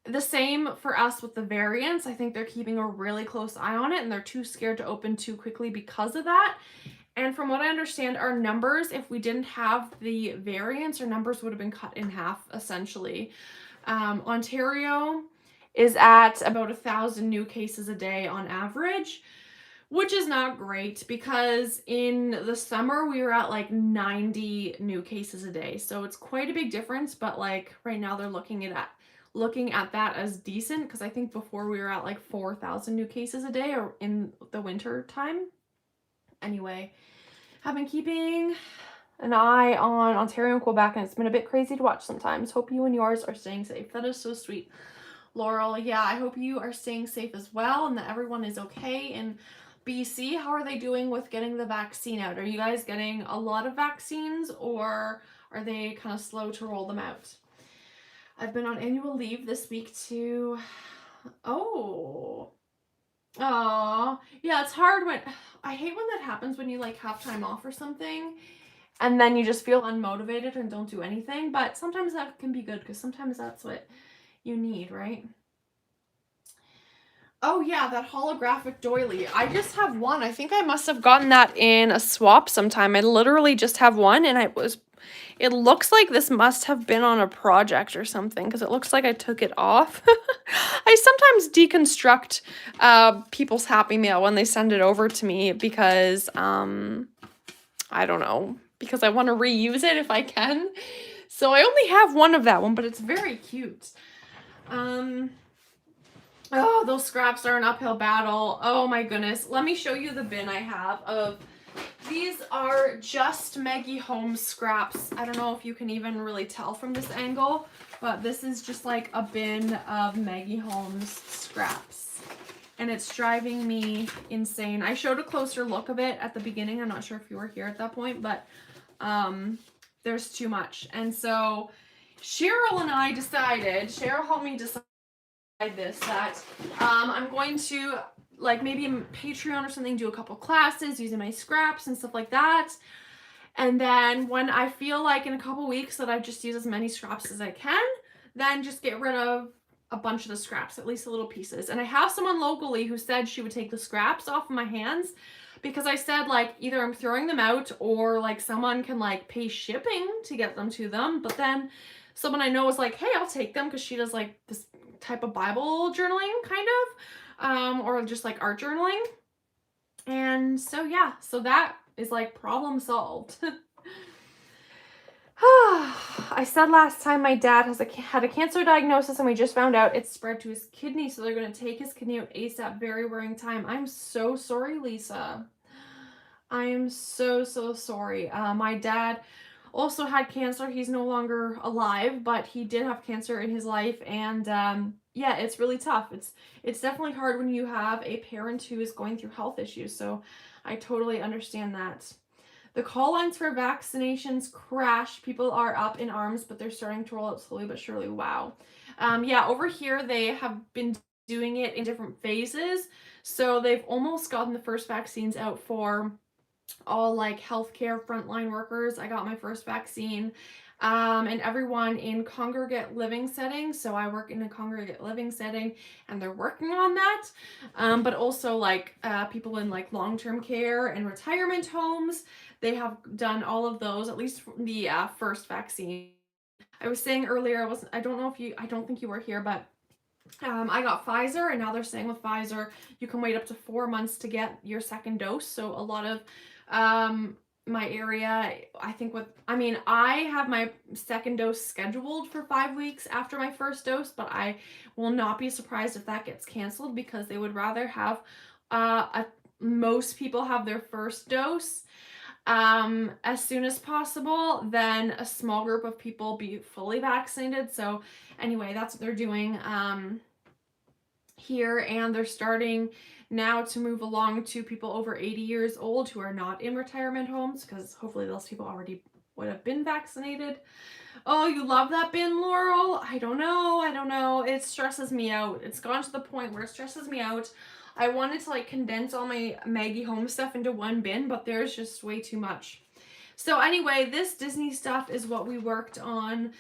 the same for us with the variants. I think they're keeping a really close eye on it, and they're too scared to open too quickly because of that. And from what I understand, our numbers, if we didn't have the variants, our numbers would have been cut in half, essentially. Ontario is at about 1,000 new cases a day on average, which is not great because in the summer we were at like 90 new cases a day. So it's quite a big difference, but like right now they're looking at that as decent because I think before we were at like 4,000 new cases a day or in the winter time. Anyway, I've been keeping an eye on Ontario and Quebec, and it's been a bit crazy to watch sometimes. Hope you and yours are staying safe. That is so sweet, Laurel. Yeah, I hope you are staying safe as well and that everyone is okay in BC. How are they doing with getting the vaccine out? Are you guys getting a lot of vaccines, or are they kind of slow to roll them out? I've been on annual leave this week too. Oh. Yeah, it's hard when I hate when that happens when you like have time off or something and then you just feel unmotivated and don't do anything, but sometimes that can be good because sometimes that's what you need, right? Oh yeah, that holographic doily. I just have one. I think I must have gotten that in a swap sometime. I literally just have one, and it looks like this must have been on a project or something because it looks like I took it off. I sometimes deconstruct people's Happy Mail when they send it over to me because, I don't know, because I want to reuse it if I can. So I only have one of that one, but it's very cute. Oh, those scraps are an uphill battle. Oh my goodness. Let me show you the bin I have of, these are just Maggie Holmes scraps. I don't know if you can even really tell from this angle, but this is just like a bin of Maggie Holmes scraps. And it's driving me insane. I showed a closer look of it at the beginning. I'm not sure if you were here at that point, but there's too much. And so Cheryl and I decided, Cheryl helped me decide this, that I'm going to like maybe in Patreon or something do a couple classes using my scraps and stuff like that, and then when I feel like in a couple weeks that I've just used as many scraps as I can, then just get rid of a bunch of the scraps, at least the little pieces. And I have someone locally who said she would take the scraps off of my hands because I said like either I'm throwing them out or like someone can like pay shipping to get them to them, but then someone I know was like, hey, I'll take them because she does like this type of Bible journaling kind of, or just like art journaling. And so yeah, so that is like problem solved. I said last time my dad had a cancer diagnosis and we just found out it's spread to his kidney, so they're going to take his kidney out ASAP. Very worrying time. I'm so sorry, Lisa. I am so sorry. My dad also had cancer. He's no longer alive, but he did have cancer in his life, and yeah, it's really tough. It's definitely hard when you have a parent who is going through health issues, so I totally understand that. The call lines for vaccinations crashed. People are up in arms, but they're starting to roll out slowly but surely. Wow. Yeah, over here they have been doing it in different phases, so they've almost gotten the first vaccines out for all like healthcare frontline workers. I got my first vaccine, and everyone in congregate living settings. So I work in a congregate living setting, and they're working on that. But also like people in like long-term care and retirement homes, they have done all of those, at least the first vaccine. I was saying earlier, I don't think you were here, but I got Pfizer, and now they're saying with Pfizer, you can wait up to 4 months to get your second dose. So a lot of my area. I think I have my second dose scheduled for 5 weeks after my first dose, but I will not be surprised if that gets canceled because they would rather have most people have their first dose as soon as possible than a small group of people be fully vaccinated. So anyway, that's what they're doing here, and they're starting now to move along to people over 80 years old who are not in retirement homes, because hopefully those people already would have been vaccinated. Oh, you love that bin, Laurel? I don't know. It stresses me out. It's gone to the point where it stresses me out. I wanted to like condense all my Maggie home stuff into one bin, but there's just way too much. So anyway, this Disney stuff is what we worked on.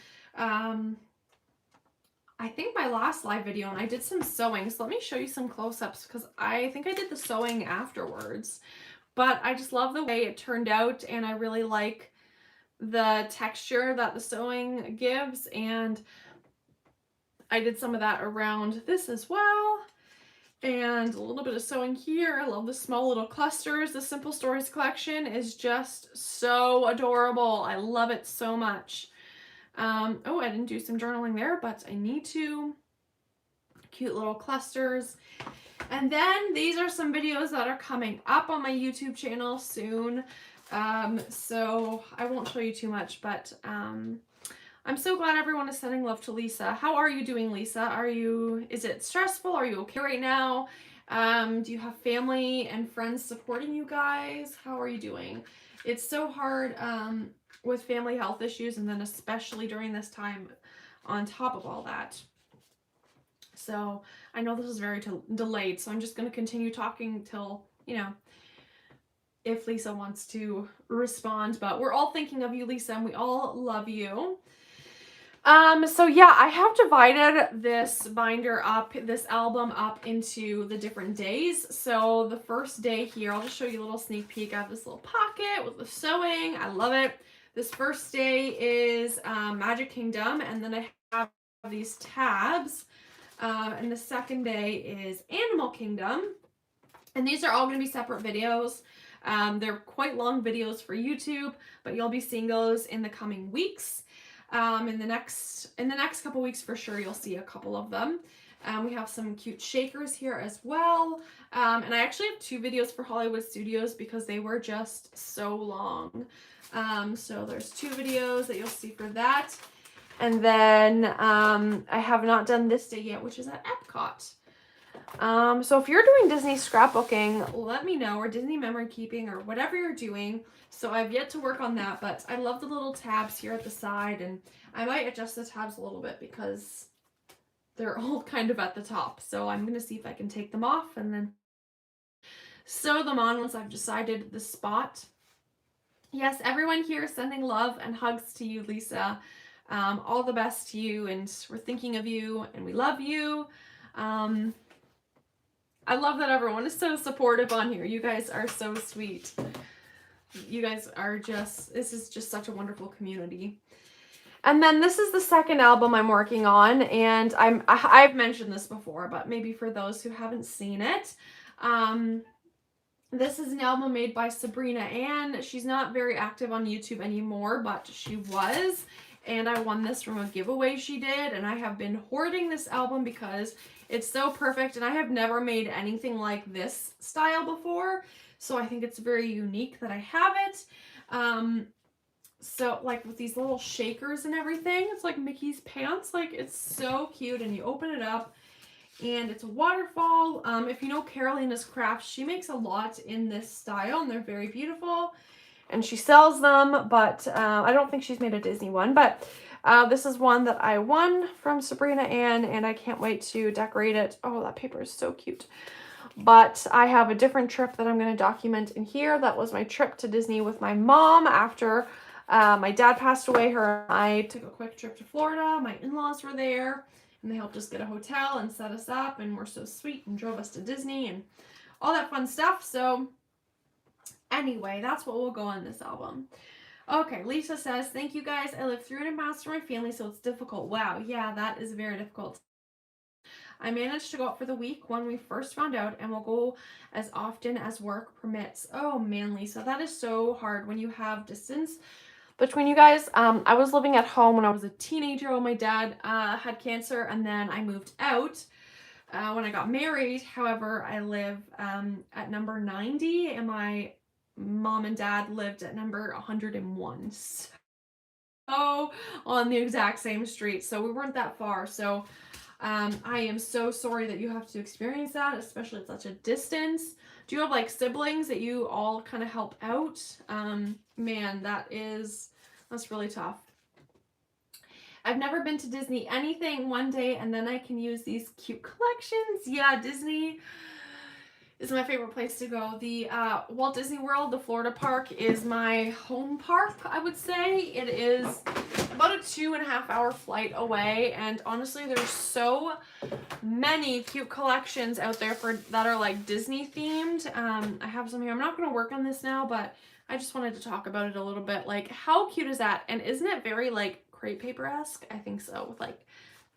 I think my last live video, and I did some sewing. So let me show you some close-ups because I think I did the sewing afterwards. But I just love the way it turned out, and I really like the texture that the sewing gives, and I did some of that around this as well. And a little bit of sewing here. I love the small little clusters. The Simple Stories collection is just so adorable. I love it so much. Oh, I didn't do some journaling there, but I need to. Cute little clusters. And then these are some videos that are coming up on my YouTube channel soon. So I won't show you too much, but I'm so glad everyone is sending love to Lisa. How are you doing, Lisa? Is it stressful? Are you okay right now? Do you have family and friends supporting you guys? How are you doing? It's so hard with family health issues, and then especially during this time on top of all that. So I know this is very delayed, so I'm just going to continue talking till, if Lisa wants to respond, but we're all thinking of you, Lisa, and we all love you. So yeah, I have divided this binder up, this album up into the different days. So the first day here, I'll just show you a little sneak peek. I have this little pocket with the sewing. I love it. This first day is Magic Kingdom, and then I have these tabs. And the second day is Animal Kingdom. And these are all going to be separate videos. They're quite long videos for YouTube, but you'll be seeing those in the coming weeks. In the next couple weeks for sure, you'll see a couple of them. We have some cute shakers here as well. And I actually have 2 videos for Hollywood Studios because they were just so long. So there's 2 videos that you'll see for that. And then I have not done this day yet, which is at Epcot. So if you're doing Disney scrapbooking, let me know, or Disney memory keeping, or whatever you're doing. So I've yet to work on that, but I love the little tabs here at the side, and I might adjust the tabs a little bit because they're all kind of at the top. So I'm going to see if I can take them off and then sew them on once I've decided the spot. Yes, everyone here is sending love and hugs to you, Lisa. All the best to you, and we're thinking of you, and we love you. I love that everyone is so supportive on here. You guys are so sweet. You guys are this is just such a wonderful community. And then this is the second album I'm working on, and I've mentioned this before, but maybe for those who haven't seen it, this is an album made by Sabrina Ann. She's not very active on YouTube anymore, but she was, and I won this from a giveaway she did, and I have been hoarding this album because it's so perfect, and I have never made anything like this style before, so I think it's very unique that I have it. So like with these little shakers and everything, it's like Mickey's pants. Like, it's so cute, and you open it up and it's a waterfall. If you know Carolina's Crafts, she makes a lot in this style, and they're very beautiful, and she sells them, but I don't think she's made a Disney one, but this is one that I won from Sabrina Ann, and I can't wait to decorate it. Oh, that paper is so cute. But I have a different trip that I'm going to document in here. That was my trip to Disney with my mom after my dad passed away. Her and I took a quick trip to Florida. My in-laws were there, and they helped us get a hotel and set us up, and were so sweet and drove us to Disney and all that fun stuff. So anyway, that's what will go on this album. Okay, Lisa says, thank you guys. I live 300 miles from my family, so it's difficult. Wow, yeah, that is very difficult. I managed to go out for the week when we first found out, and will go as often as work permits. Oh man, Lisa, that is so hard when you have distance between you guys. I was living at home when I was a teenager when my dad had cancer, and then I moved out when I got married. However, I live at number 90, and my mom and dad lived at number 101. So on the exact same street. So we weren't that far. So I am so sorry that you have to experience that, especially at such a distance. Do you have like siblings that you all kind of help out? Man, that's really tough. I've never been to Disney anything one day, and then I can use these cute collections. Yeah, Disney is my favorite place to go. The Walt Disney World, the Florida park, is my home park, I would say. It is about a 2.5-hour flight away, and honestly, there's so many cute collections out there that are like Disney themed. I have some here. I'm not going to work on this now, but I just wanted to talk about it a little bit. Like, how cute is that? And isn't it very like crepe paper-esque? I think so, with like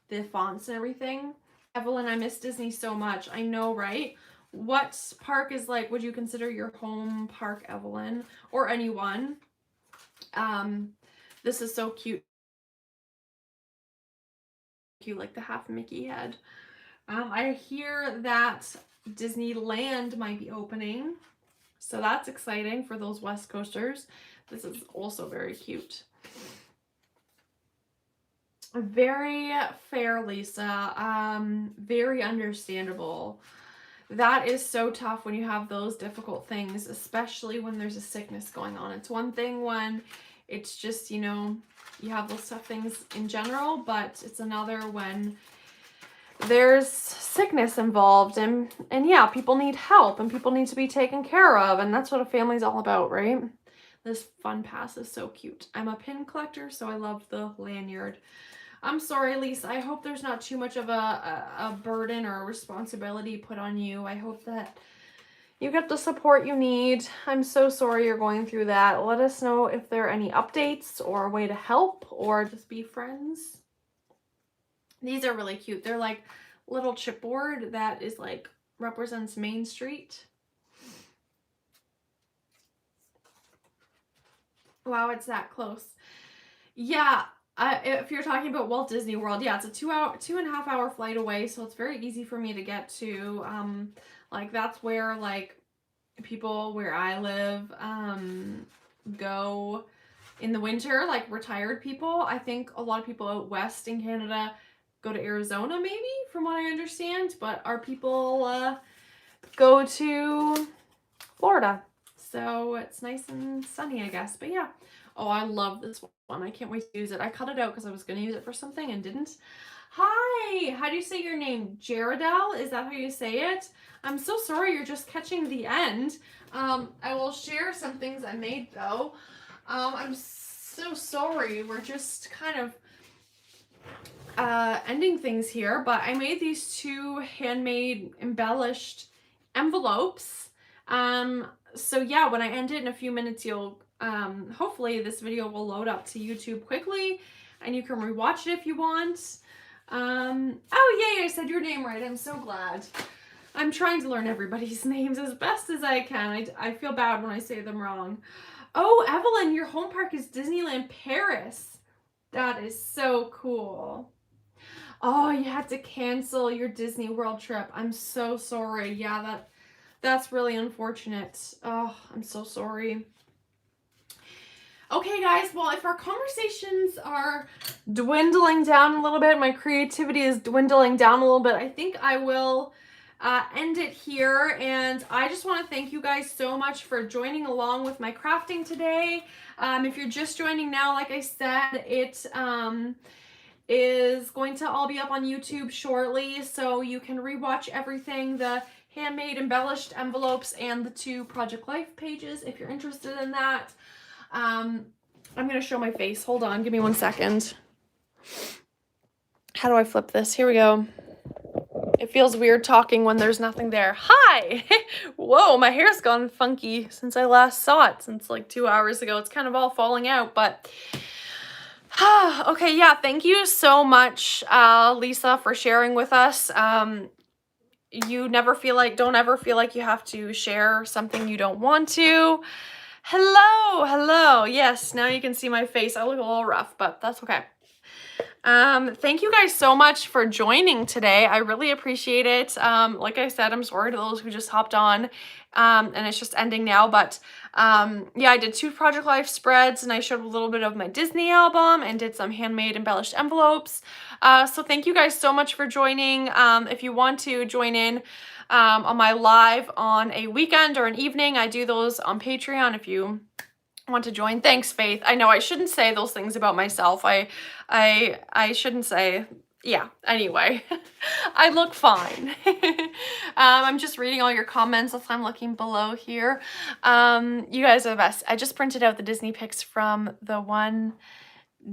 the fonts and everything. Evelyn, I miss Disney so much. I know, right? What park is like, would you consider your home park, Evelyn? Or anyone? This is so cute. Cute, like the half Mickey head. I hear that Disneyland might be opening, so that's exciting for those West Coasters. This is also very cute. Very fair, Lisa. Very understandable. That is so tough when you have those difficult things, especially when there's a sickness going on. It's one thing when it's just, you know, you have those tough things in general, but it's another when there's sickness involved, and yeah, people need help and people need to be taken care of, and that's what a family's all about, right? This fun pass is so cute. I'm a pin collector, so I love the lanyard. I'm sorry, Lisa. I hope there's not too much of a burden or a responsibility put on you. I hope that you get the support you need. I'm so sorry you're going through that. Let us know if there are any updates or a way to help or just be friends. These are really cute. They're like little chipboard that is like represents Main Street. Wow, it's that close. Yeah, if you're talking about Walt Disney World, yeah, it's a 2.5-hour flight away, so it's very easy for me to get to. Like that's where like people where I live go in the winter, like retired people. I think a lot of people out west in Canada go to Arizona, maybe, from what I understand, but our people go to Florida. So it's nice and sunny, I guess. But yeah. Oh, I love this one. I can't wait to use it. I cut it out because I was going to use it for something and didn't. Hi! How do you say your name? Jaredel? Is that how you say it? I'm so sorry you're just catching the end. I will share some things I made, though. I'm so sorry. We're just kind of ending things here, but I made these 2 handmade embellished envelopes. So yeah, when I end it in a few minutes, you'll hopefully this video will load up to YouTube quickly and you can rewatch it if you want. Oh yay, I said your name right. I'm so glad. I'm trying to learn everybody's names as best as I can. I feel bad when I say them wrong. Oh, Evelyn, your home park is Disneyland Paris. That is so cool. Oh, you had to cancel your Disney World trip. I'm so sorry. Yeah, that's really unfortunate. Oh, I'm so sorry. Okay, guys, well, if our conversations are dwindling down a little bit, my creativity is dwindling down a little bit, I think I will end it here. And I just want to thank you guys so much for joining along with my crafting today. If you're just joining now, like I said, it is going to all be up on YouTube shortly, so you can rewatch everything, the handmade embellished envelopes and the 2 Project Life pages if you're interested in that. I'm going to show my face. Hold on. Give me 1 second. How do I flip this? Here we go. It feels weird talking when there's nothing there. Hi! Whoa, my hair's gone funky since I last saw it, since like 2 hours ago. It's kind of all falling out, but Okay, yeah, thank you so much, Lisa, for sharing with us. You never feel like, don't ever feel like you have to share something you don't want to. Hello, hello. Yes, now you can see my face. I look a little rough, but that's okay. Thank you guys so much for joining today. I really appreciate it. Like I said, I'm sorry to those who just hopped on, and it's just ending now, but yeah, I did 2 Project Life spreads, and I showed a little bit of my Disney album and did some handmade embellished envelopes. So thank you guys so much for joining. If you want to join in on my live on a weekend or an evening, I do those on Patreon if you want to join. Thanks, Faith. I know I shouldn't say those things about myself. I shouldn't say, yeah, anyway. I look fine. I'm just reading all your comments as I'm looking below here. You guys are the best. I just printed out the Disney pics from the one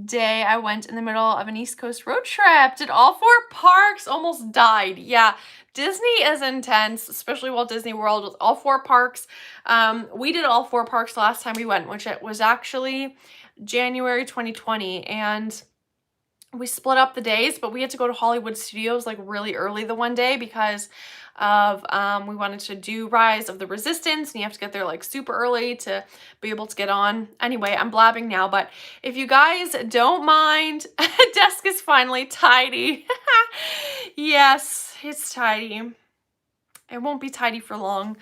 day I went in the middle of an East Coast road trip. Did all 4 parks, almost died. Yeah, Disney is intense, especially Walt Disney World with all 4 parks. We did all 4 parks the last time we went, which it was actually January 2020, and we split up the days, but we had to go to Hollywood Studios like really early the one day because of we wanted to do Rise of the Resistance, and you have to get there like super early to be able to get on. Anyway, I'm blabbing now, but if you guys don't mind, desk is finally tidy. Yes, it's tidy. It won't be tidy for long.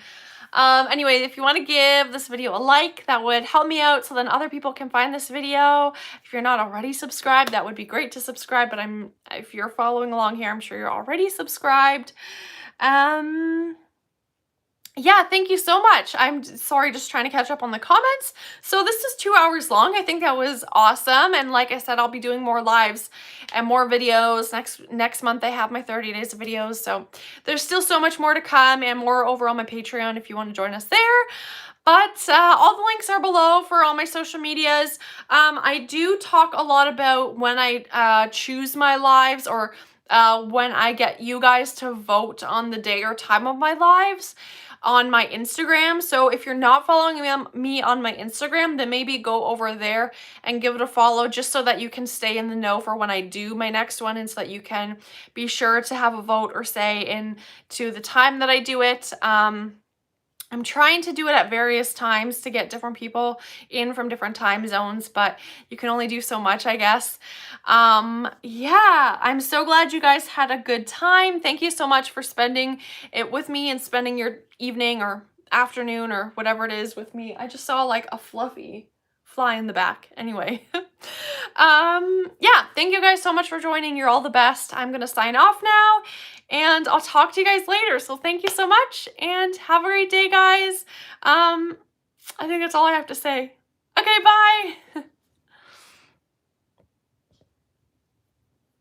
Anyway, if you want to give this video a like, that would help me out so then other people can find this video. If you're not already subscribed, that would be great to subscribe, but if you're following along here, I'm sure you're already subscribed. Yeah, thank you so much. I'm sorry, just trying to catch up on the comments. So this is 2 hours long. I think that was awesome. And like I said, I'll be doing more lives and more videos. Next month, I have my 30 days of videos. So there's still so much more to come and more over on my Patreon if you want to join us there. But all the links are below for all my social medias. I do talk a lot about when I choose my lives or when I get you guys to vote on the day or time of my lives on my Instagram. So if you're not following me on my Instagram, then maybe go over there and give it a follow just so that you can stay in the know for when I do my next one and so that you can be sure to have a vote or say into the time that I do it. I'm trying to do it at various times to get different people in from different time zones, but you can only do so much, I guess. Yeah, I'm so glad you guys had a good time. Thank you so much for spending it with me and spending your evening or afternoon or whatever it is with me. I just saw like a fluffy fly in the back. Anyway, yeah, thank you guys so much for joining. You're all the best. I'm gonna sign off now and I'll talk to you guys later. So thank you so much and have a great day, guys. I think that's all I have to say. Okay, bye.